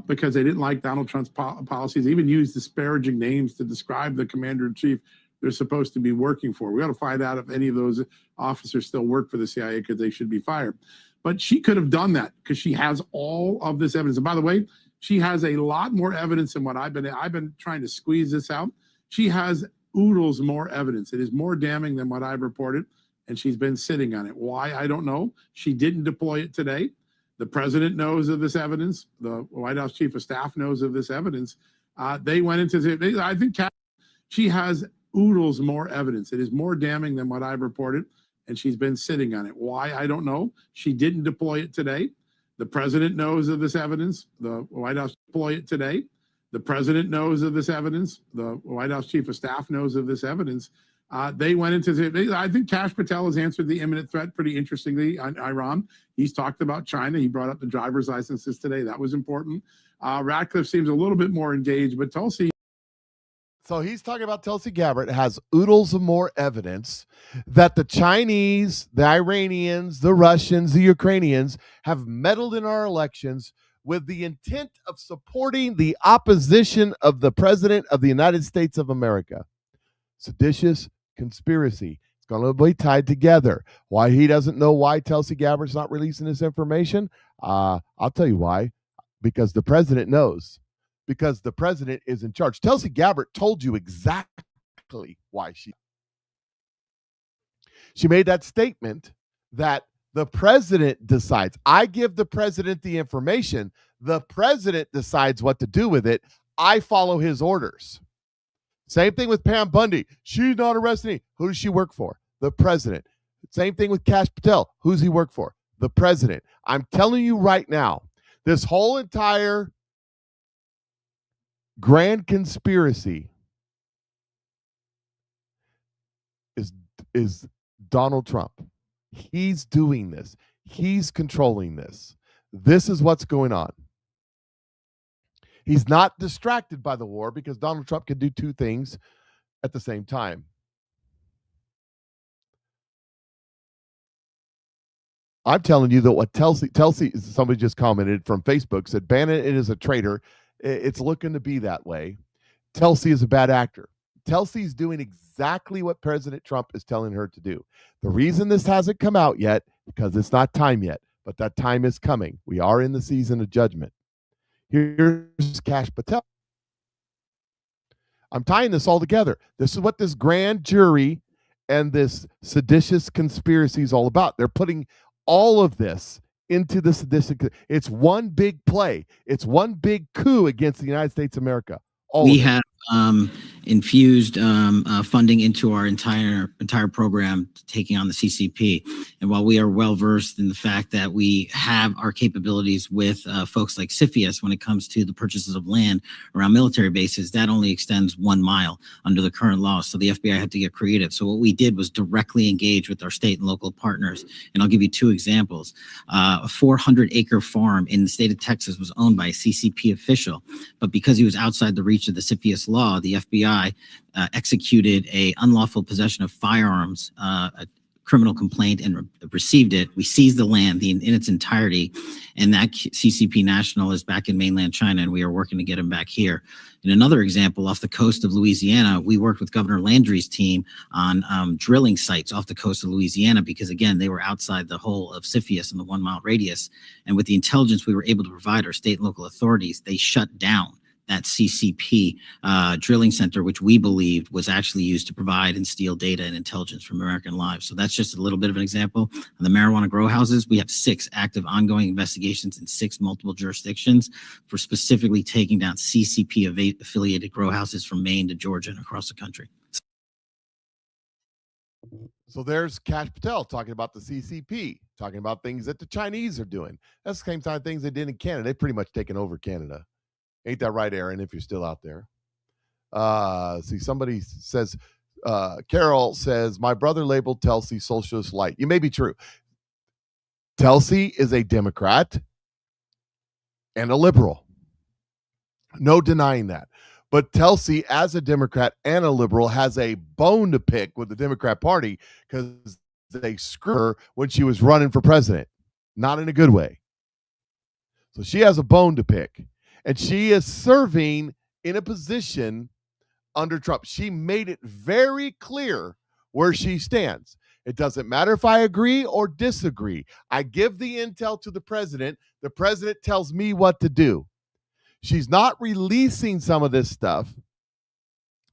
because they didn't like Donald Trump's policies. They even used disparaging names to describe the commander-in-chief they're supposed to be working for. We got to find out if any of those officers still work for the CIA, because they should be fired. But she could have done that because she has all of this evidence. And by the way, she has a lot more evidence than what I've been trying to squeeze this out. She has oodles more evidence. It is more damning than what I've reported, and she's been sitting on it. Why? I don't know. She didn't deploy it today. The president knows of this evidence. The White House chief of staff knows of this evidence. They went into I think she has oodles more evidence. It is more damning than what I've reported, and she's been sitting on it. Why? I don't know. She didn't deploy it today. The president knows of this evidence. The White House deploy it today. The president knows of this evidence. The White House chief of staff knows of this evidence. They went into I think Kash Patel has answered the imminent threat pretty interestingly on Iran. He's talked about China. He brought up the driver's licenses today. That was important. Ratcliffe seems a little bit more engaged, but Tulsi. So he's talking about Tulsi Gabbard has oodles of more evidence that the Chinese, the Iranians, the Russians, the Ukrainians have meddled in our elections with the intent of supporting the opposition of the president of the United States of America. Seditious conspiracy. It's going to be tied together. Why he doesn't know why Tulsi Gabbard's not releasing this information? I'll tell you why. Because the president knows. Because the president is in charge. Tulsi Gabbard told you exactly why she made that statement that the president decides. I give the president the information. The president decides what to do with it. I follow his orders. Same thing with Pam Bundy. She's not arresting. Who does she work for? The president. Same thing with Kash Patel. Who's he work for? The president. I'm telling you right now, this whole entire grand conspiracy is Donald Trump. He's doing this. He's controlling this. This is what's going on. He's not distracted by the war because Donald Trump can do two things at the same time. I'm telling you that what Tulsi, somebody just commented from Facebook, said Bannon is a traitor. It's looking to be that way. Tulsi is a bad actor. Tulsi's doing exactly what President Trump is telling her to do. The reason this hasn't come out yet, because it's not time yet, but that time is coming. We are in the season of judgment. Here's Kash Patel. I'm tying this all together. This is what this grand jury and this seditious conspiracy is all about. They're putting all of this into the seditious. It's one big play. It's one big coup against the United States of America. We have infused funding into our entire program, taking on the CCP. And while we are well versed in the fact that we have our capabilities with folks like CFIUS when it comes to the purchases of land around military bases, that only extends 1 mile under the current law. So the FBI had to get creative. So what we did was directly engage with our state and local partners. And I'll give you 2 examples. A 400-acre farm in the state of Texas was owned by a CCP official, but because he was outside the reach of the CFIUS law, the FBI executed a unlawful possession of firearms, a criminal complaint, and received it. We seized the land in its entirety, and that CCP national is back in mainland China, and we are working to get him back here. In another example, off the coast of Louisiana, we worked with Governor Landry's team on drilling sites off the coast of Louisiana because, again, they were outside the whole of CFIUS in the 1 mile radius. And with the intelligence we were able to provide our state and local authorities, they shut down that CCP drilling center, which we believed was actually used to provide and steal data and intelligence from American lives. So that's just a little bit of an example. On the marijuana grow houses, we have 6 active ongoing investigations in 6 multiple jurisdictions for specifically taking down CCP affiliated grow houses from Maine to Georgia and across the country. So there's Kash Patel talking about the CCP, talking about things that the Chinese are doing. That's the same kind of things they did in Canada. They've pretty much taken over Canada. Ain't that right, Aaron, if you're still out there? See, somebody says, Carol says, my brother labeled Telsey socialist light. You may be true. Telsey is a Democrat and a liberal. No denying that. But Telsey, as a Democrat and a liberal, has a bone to pick with the Democrat Party because they screwed her when she was running for president. Not in a good way. So she has a bone to pick. And she is serving in a position under Trump. She made it very clear where she stands. It doesn't matter if I agree or disagree. I give the intel to the president. The president tells me what to do. She's not releasing some of this stuff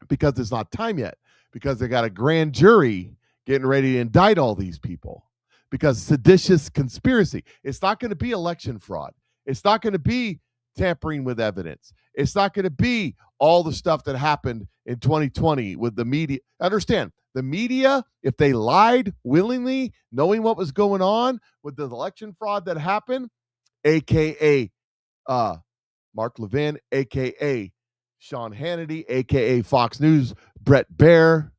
because it's not time yet, because they got a grand jury getting ready to indict all these people because seditious conspiracy. It's not going to be election fraud. It's not going to be tampering with evidence. It's not going to be all the stuff that happened in 2020 with the media. Understand, the media, if they lied willingly, knowing what was going on with the election fraud that happened, a.k.a. Mark Levin, a.k.a. Sean Hannity, a.k.a. Fox News, Brett Baer,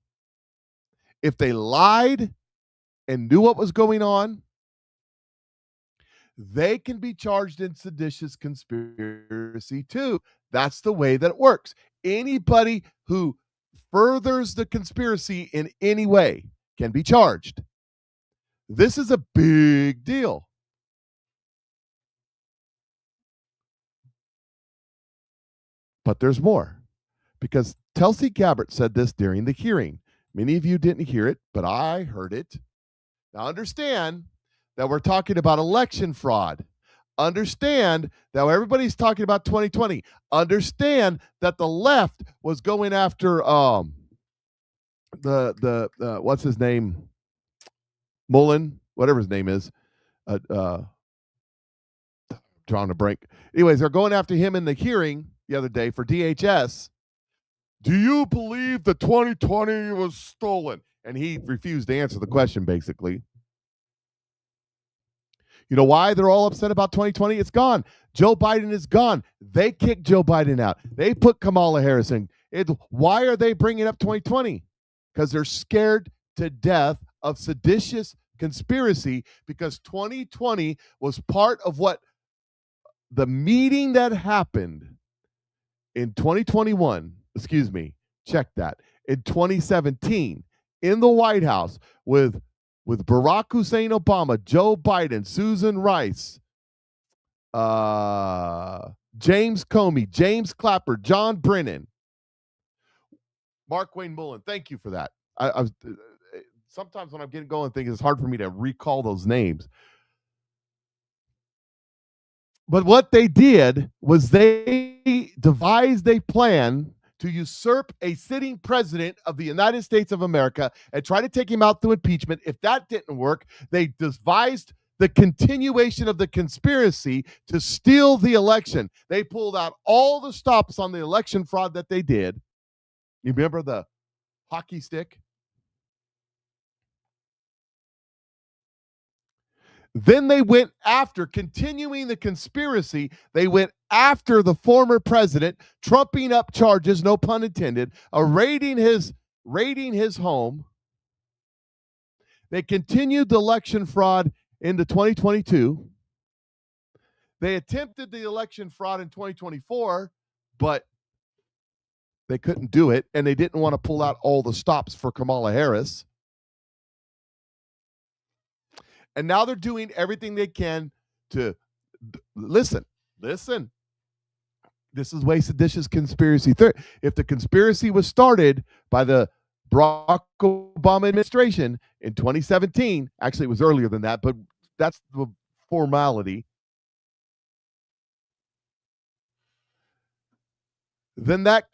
if they lied and knew what was going on, they can be charged in seditious conspiracy too. That's the way that it works. Anybody who furthers the conspiracy in any way can be charged. This is a big deal. But there's more, because Tulsi Gabbard said this during the hearing. Many of you didn't hear it, but I heard it. Now understand that we're talking about election fraud. Understand that everybody's talking about 2020. Understand that the left was going after the what's his name? Mullen, whatever his name is. Drawing a break. Anyways, they're going after him in the hearing the other day for DHS. Do you believe that 2020 was stolen? And he refused to answer the question, basically. You know why they're all upset about 2020? It's gone. Joe Biden is gone. They kicked Joe Biden out. They put Kamala Harris in. Why are they bringing up 2020? Because they're scared to death of seditious conspiracy, because 2020 was part of what the meeting that happened in 2021, check that, in 2017 in the White House with Barack Hussein Obama, Joe Biden, Susan Rice, James Comey, James Clapper, John Brennan, Mark Wayne Mullen. Thank you for that. I was sometimes when I'm getting going, thinking it's hard for me to recall those names. But what they did was they devised a plan to usurp a sitting president of the United States of America and try to take him out through impeachment. If that didn't work, they devised the continuation of the conspiracy to steal the election. They pulled out all the stops on the election fraud that they did. You remember the hockey stick? Then they went after, continuing the conspiracy, they went after the former president, trumping up charges, no pun intended, raiding his home. They continued the election fraud into 2022. They attempted the election fraud in 2024, but they couldn't do it, and they didn't want to pull out all the stops for Kamala Harris. And now they're doing everything they can to listen. This is way seditious conspiracy theory. If the conspiracy was started by the Barack Obama administration in 2017, actually it was earlier than that, but that's the formality, then that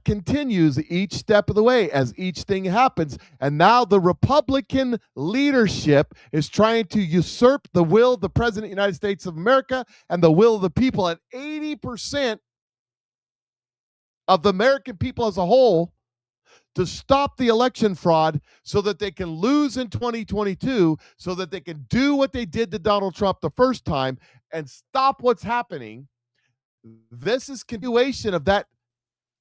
continues each step of the way as each thing happens. And now the Republican leadership is trying to usurp the will of the President of the United States of America and the will of the people. And 80% of the American people as a whole to stop the election fraud so that they can lose in 2022, so that they can do what they did to Donald Trump the first time and stop what's happening. This is continuation of that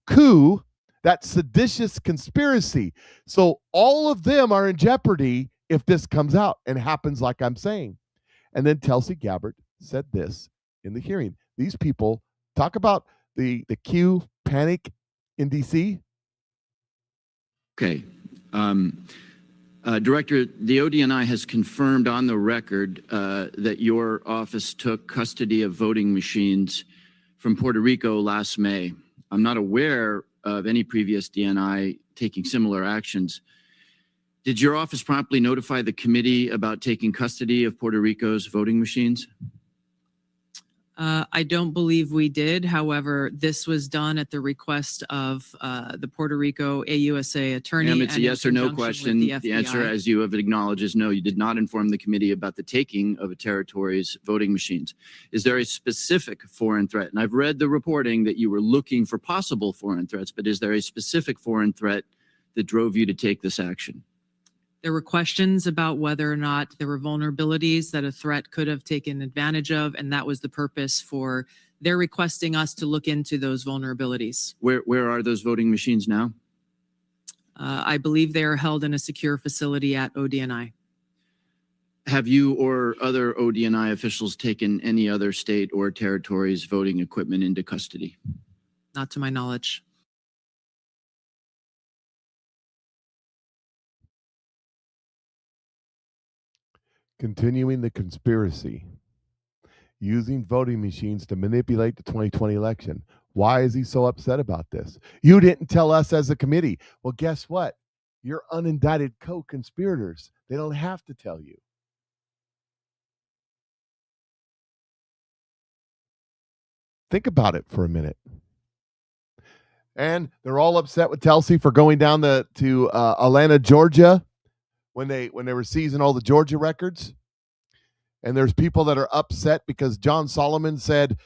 coup that seditious conspiracy. So all of them are in jeopardy if this comes out and happens like I'm saying. And then Tulsi Gabbard said this in the hearing. These people talk about the Q panic in D.C. Okay. Director, the ODNI has confirmed on the record that your office took custody of voting machines from Puerto Rico last May. I'm not aware of any previous DNI taking similar actions. Did your office promptly notify the committee about taking custody of Puerto Rico's voting machines? I don't believe we did. However, this was done at the request of the Puerto Rico AUSA attorney. Ma'am, it's a and in yes or no conjunction question. with The answer, FBI. as you have acknowledged, is no. You did not inform the committee about the taking of a territory's voting machines. Is there a specific foreign threat? And I've read the reporting that you were looking for possible foreign threats, but is there a specific foreign threat that drove you to take this action? There were questions about whether or not there were vulnerabilities that a threat could have taken advantage of, and that was the purpose for their requesting us to look into those vulnerabilities. Where are those voting machines now? I believe they are held in a secure facility at ODNI. Have you or other ODNI officials taken any other state or territory's voting equipment into custody? Not to my knowledge. Continuing the conspiracy, using voting machines to manipulate the 2020 election. Why is he so upset about this? You didn't tell us as a committee. Well, guess what? You're unindicted co-conspirators. They don't have to tell you. Think about it for a minute. And they're all upset with Tulsi for going down to Atlanta, Georgia, when they were seizing all the Georgia records. And there's people that are upset because John Solomon said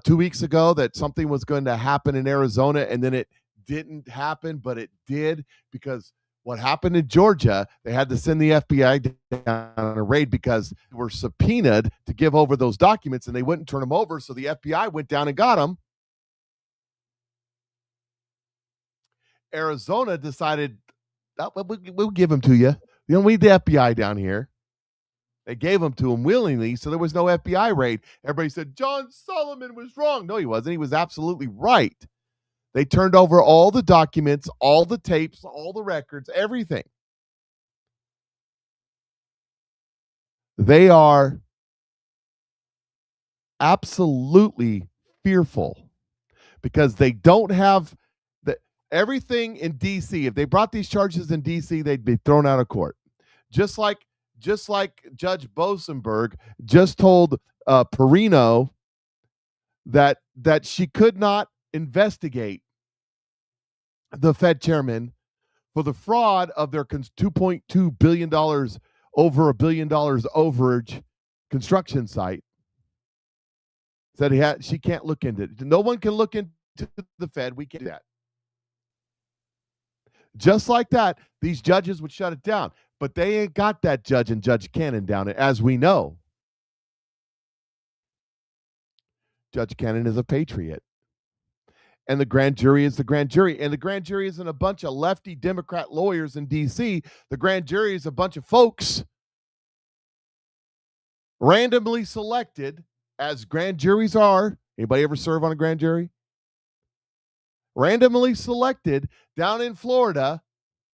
2 weeks ago that something was going to happen in Arizona, and then it didn't happen, but it did, because what happened in Georgia, they had to send the FBI down on a raid because they were subpoenaed to give over those documents, and they wouldn't turn them over, so the FBI went down and got them. Arizona decided, oh, we'll give them to you. You don't need the FBI down here. They gave them to him willingly, so there was no FBI raid. Everybody said, John Solomon was wrong. No, he wasn't. He was absolutely right. They turned over all the documents, all the tapes, all the records, everything. They are absolutely fearful because they don't have everything in D.C. If they brought these charges in D.C., they'd be thrown out of court. Just like Judge Bosenberg just told Perino that she could not investigate the Fed chairman for the fraud of their $2.2 billion, over $1 billion overage construction site. Said she can't look into it. No one can look into the Fed. We can't do that. Just like that, these judges would shut it down. But they ain't got that judge and Judge Cannon down, as we know. Judge Cannon is a patriot. And the grand jury is the grand jury. And the grand jury isn't a bunch of lefty Democrat lawyers in D.C. The grand jury is a bunch of folks randomly selected, as grand juries are. Anybody ever serve on a grand jury? Randomly selected down in Florida,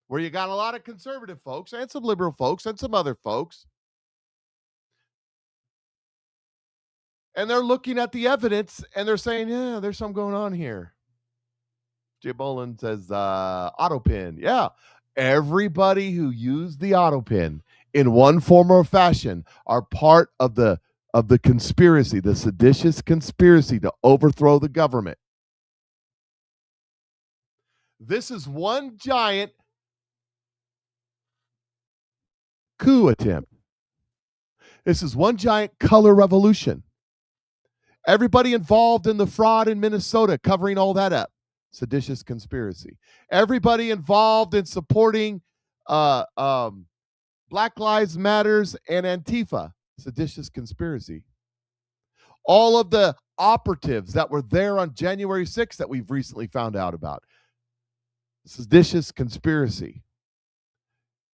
where you got a lot of conservative folks and some liberal folks and some other folks. And they're looking at the evidence and they're saying, yeah, there's something going on here. Jay Bolin says, auto pin. Yeah. Everybody who used the auto pin in one form or fashion are part of the conspiracy, the seditious conspiracy to overthrow the government. This is one giant coup attempt. This is one giant color revolution. Everybody involved in the fraud in Minnesota, covering all that up. Seditious conspiracy. Everybody involved in supporting Black Lives Matters and Antifa. Seditious conspiracy. All of the operatives that were there on January 6th that we've recently found out about. seditious conspiracy.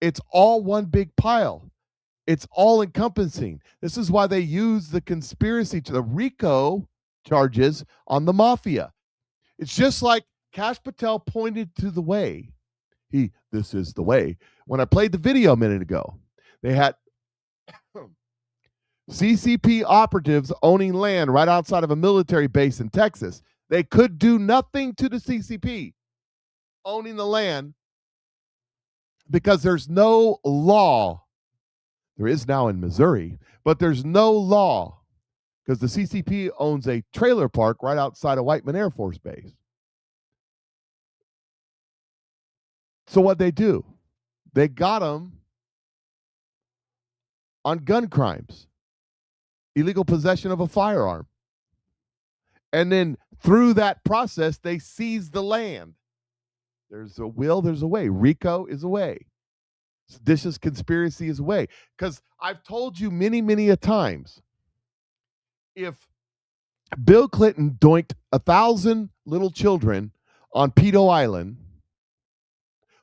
It's all one big pile. It's all encompassing. This is why they use the conspiracy to the RICO charges on the mafia. It's just like Kash Patel pointed to the way. This is the way. When I played the video a minute ago, they had CCP operatives owning land right outside of a military base in Texas. They could do nothing to the CCP owning the land because there's no law. There is now in Missouri, but there's no law because the CCP owns a trailer park right outside of Whiteman Air Force Base. So what they do, they got them on gun crimes, illegal possession of a firearm. And then through that process, they seize the land. There's a will, there's a way. RICO is a way. Seditious conspiracy is a way. Because I've told you many, many a times, if Bill Clinton doinked 1,000 little children on Pedo Island,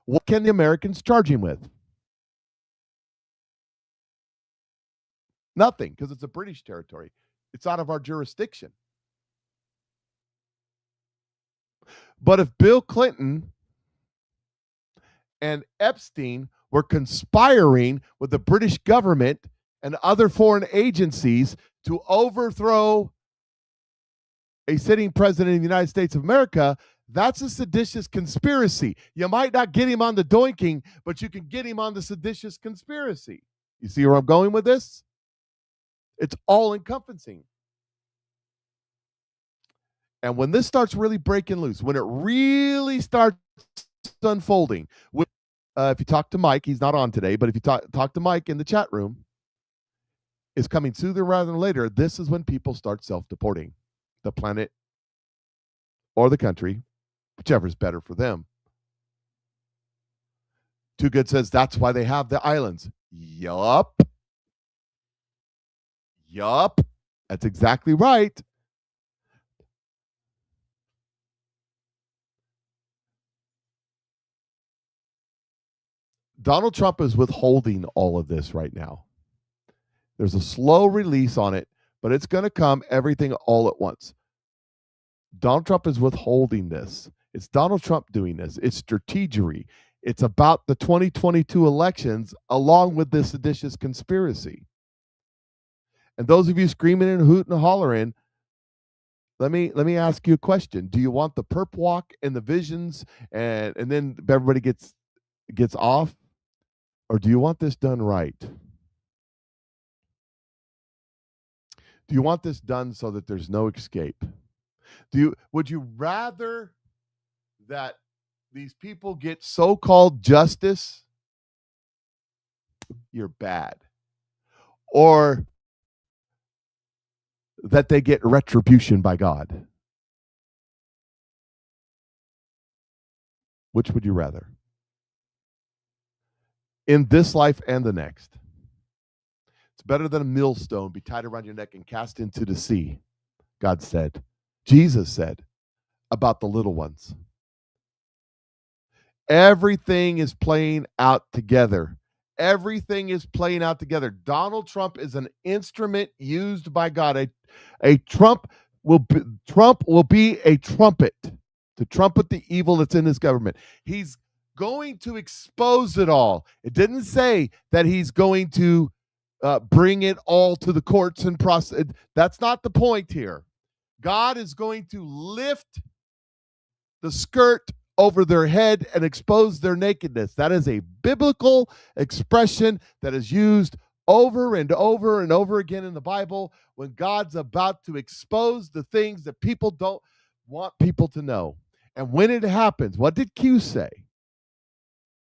what can the Americans charge him with? Nothing, because it's a British territory. It's out of our jurisdiction. But if Bill Clinton and Epstein were conspiring with the British government and other foreign agencies to overthrow a sitting president of the United States of America, that's a seditious conspiracy. You might not get him on the doinking, but you can get him on the seditious conspiracy. You see where I'm going with this? It's all encompassing. And when this starts really breaking loose, when it really starts unfolding, if you talk to Mike, he's not on today, but if you talk to Mike in the chat room, it's coming sooner rather than later. This is when people start self-deporting the planet or the country, whichever is better for them. Too Good says that's why they have the islands. Yup. That's exactly right. Donald Trump is withholding all of this right now. There's a slow release on it, but it's going to come, everything all at once. Donald Trump is withholding this. It's Donald Trump doing this. It's strategery. It's about the 2022 elections along with this seditious conspiracy. And those of you screaming and hooting and hollering, let me ask you a question. Do you want the perp walk and the visions and then everybody gets off? Or do you want this done right? Do you want this done so that there's no escape? Would you rather that these people get so-called justice? You're bad. Or that they get retribution by God? Which would you rather? In this life and the next. It's better than a millstone be tied around your neck and cast into the sea, God said. Jesus said about the little ones. Everything is playing out together. Everything is playing out together. Donald Trump is an instrument used by God. Trump will be a trumpet to trumpet the evil that's in his government. He's going to expose it all. It didn't say that he's going to bring it all to the courts and process. That's not the point here. God is going to lift the skirt over their head and expose their nakedness. That is a biblical expression that is used over and over and over again in the Bible when God's about to expose the things that people don't want people to know. And when it happens, what did Q say?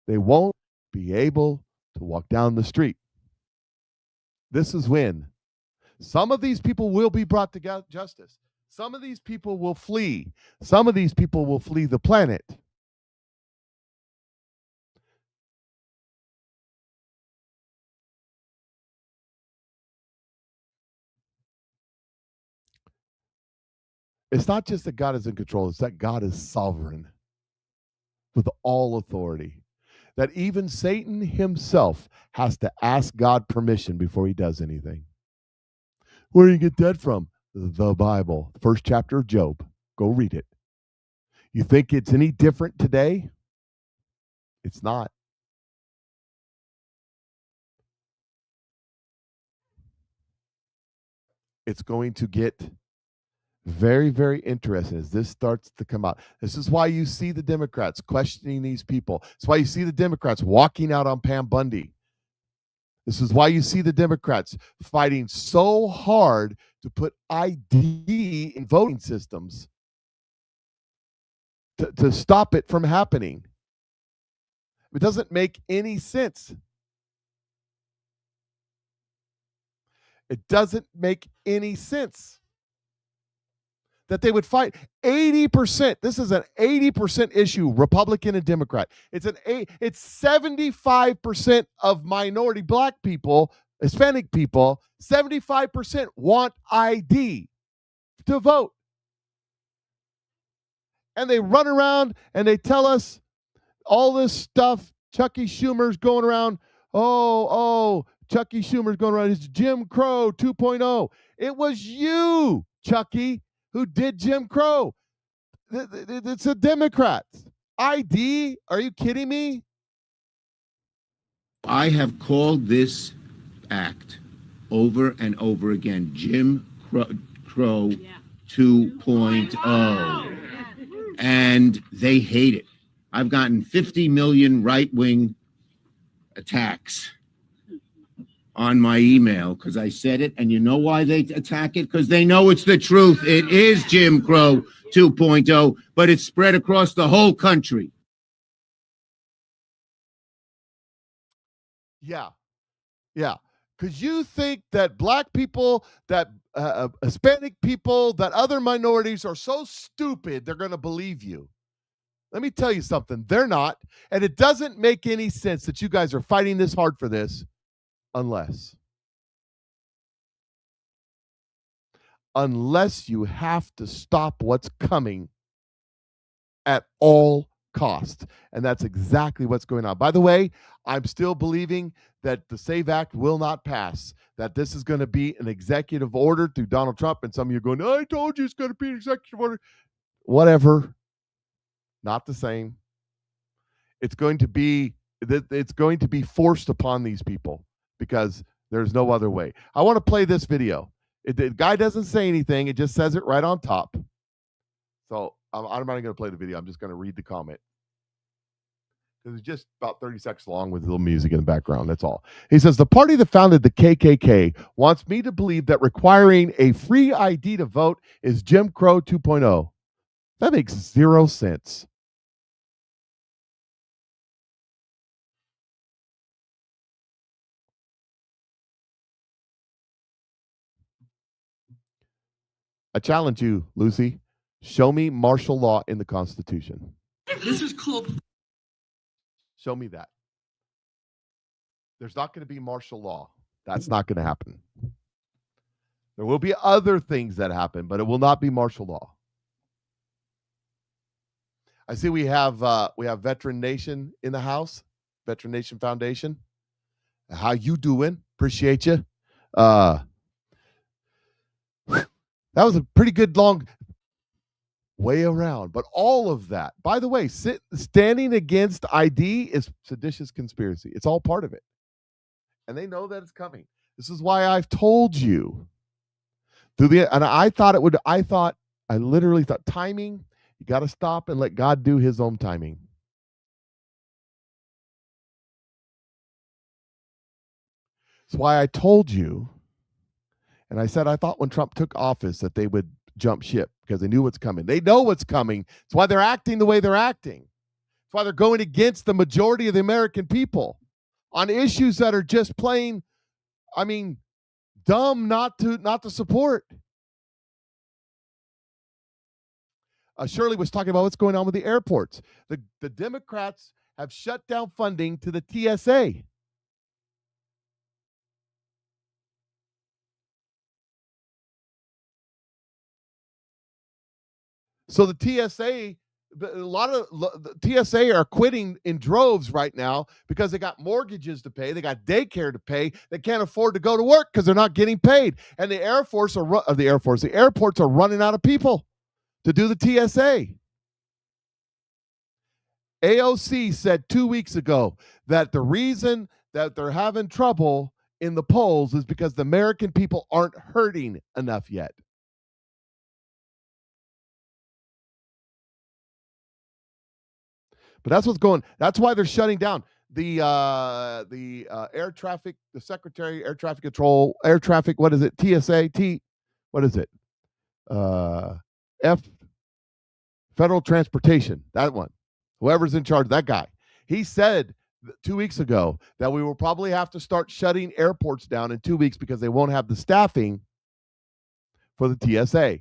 They won't be able to walk down the street. This is when some of these people will be brought to justice. Some of these people will flee. Some of these people will flee the planet. It's not just that God is in control, it's that God is sovereign. with all authority, that even Satan himself has to ask God permission before he does anything. Where do you get that from? The Bible, first chapter of Job. Go read it. You think it's any different today? It's not. It's going to get very, very interesting as this starts to come out. This is why you see the Democrats questioning these people. It's why you see the Democrats walking out on Pam Bundy. This is why you see the Democrats fighting so hard to put ID in voting systems to stop it from happening. It doesn't make any sense. It doesn't make any sense that they would fight 80%. This is an 80% issue, Republican and Democrat. It's 75% of minority black people, Hispanic people, 75% want ID to vote. And they run around and they tell us all this stuff. Chucky Schumer's going around. Chucky Schumer's going around. It's Jim Crow 2.0. It was you, Chucky, who did Jim Crow. It's a Democrat. ID? Are you kidding me? I have called this act over and over again, Jim Crow 2.0. And they hate it. I've gotten 50 million right-wing attacks on my email because I said it. And you know why they attack it? Because they know it's the truth. It is Jim Crow 2.0, but it's spread across the whole country. Yeah. Because you think that black people, that Hispanic people, that other minorities are so stupid, they're going to believe you. Let me tell you something. They're not. And it doesn't make any sense that you guys are fighting this hard for this unless you have to stop what's coming at all costs. And that's exactly what's going on. By the way, I'm still believing that the SAVE Act will not pass, that this is going to be an executive order through Donald Trump. And some of you are going, I told you it's going to be an executive order. Whatever. Not the same. It's going to be forced upon these people because there's no other way. I want to play this video. The guy doesn't say anything. It just says it right on top. So I'm not going to play the video. I'm just going to read the comment. It's just about 30 seconds long with a little music in the background. That's all. He says, the party that founded the KKK wants me to believe that requiring a free ID to vote is Jim Crow 2.0. That makes zero sense. I challenge you, Lucy. Show me martial law in the Constitution. This is called. Show me that. There's not going to be martial law. That's not going to happen. There will be other things that happen, but it will not be martial law. I see we have Veteran Nation in the house, Veteran Nation Foundation. How you doing? Appreciate you. That was a pretty good long way around. But all of that, by the way, standing against ID is seditious conspiracy. It's all part of it. And they know that it's coming. This is why I've told you. I literally thought timing, you got to stop and let God do his own timing. That's why I told you, and I said I thought when Trump took office that they would jump ship because they knew what's coming. They know what's coming. That's why they're acting the way they're acting. That's why they're going against the majority of the American people on issues that are just plain, dumb not to support. Shirley was talking about what's going on with the airports. The Democrats have shut down funding to the TSA. So the TSA, a lot of the TSA are quitting in droves right now because they got mortgages to pay, they got daycare to pay, they can't afford to go to work because they're not getting paid, and the airports are running out of people to do the TSA. AOC said 2 weeks ago that the reason that they're having trouble in the polls is because the American people aren't hurting enough yet. But that's what's going. That's why they're shutting down the air traffic, the Secretary Air Traffic Control, air traffic. What is it? TSA. What is it? Federal Transportation. That one. Whoever's in charge, that guy. He said 2 weeks ago that we will probably have to start shutting airports down in 2 weeks because they won't have the staffing for the TSA.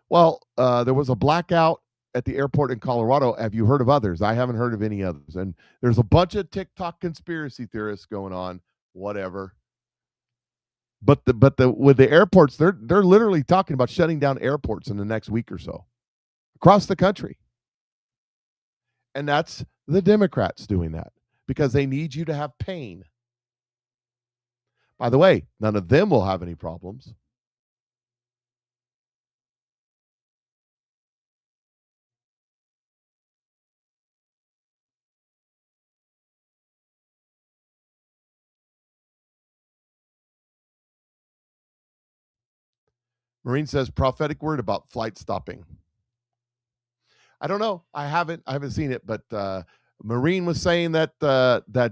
Well, there was a blackout at the airport in Colorado. Have you heard of others? I haven't heard of any others. And there's a bunch of TikTok conspiracy theorists going on, whatever. But with the airports, they're literally talking about shutting down airports in the next week or so across the country. And that's the Democrats doing that because they need you to have pain. By the way, none of them will have any problems. Marine says prophetic word about flight stopping. I don't know. I haven't seen it, but Marine was saying that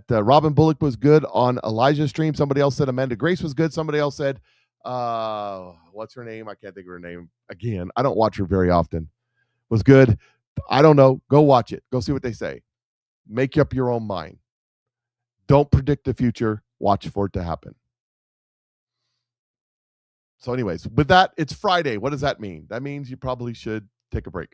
Robin Bullock was good on Elijah's stream. Somebody else said Amanda Grace was good. Somebody else said, what's her name? I can't think of her name. Again, I don't watch her very often. Was good. I don't know. Go watch it. Go see what they say. Make up your own mind. Don't predict the future. Watch for it to happen. So anyways, with that, it's Friday. What does that mean? That means you probably should take a break.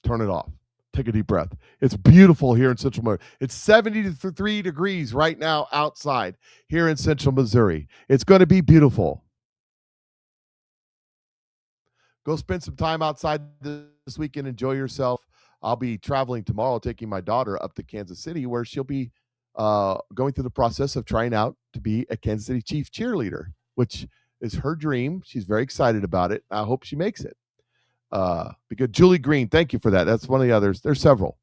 Turn it off. Take a deep breath. It's beautiful here in Central Missouri. It's 73 degrees right now outside here in Central Missouri. It's going to be beautiful. Go spend some time outside this weekend. Enjoy yourself. I'll be traveling tomorrow, taking my daughter up to Kansas City, where she'll be going through the process of trying out to be a Kansas City Chiefs cheerleader, which is her dream. She's very excited about it. I hope she makes it. Because Julie Green, thank you for that. That's one of the others. There's several.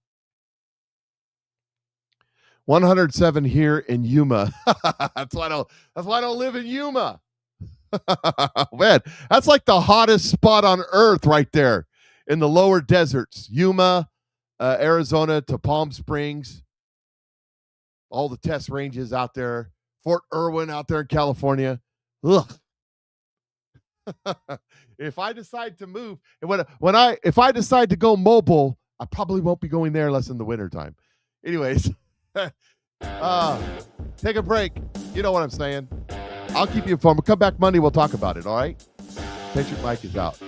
107 here in Yuma. That's why I don't live in Yuma. Man, that's like the hottest spot on earth right there in the lower deserts. Yuma, Arizona to Palm Springs. All the test ranges out there. Fort Irwin out there in California. Ugh. If I decide to move, if I decide to go mobile, I probably won't be going there unless in the wintertime. Anyways, take a break. You know what I'm saying. I'll keep you informed. We'll come back Monday. We'll talk about it. All right. Patriot Mike is out.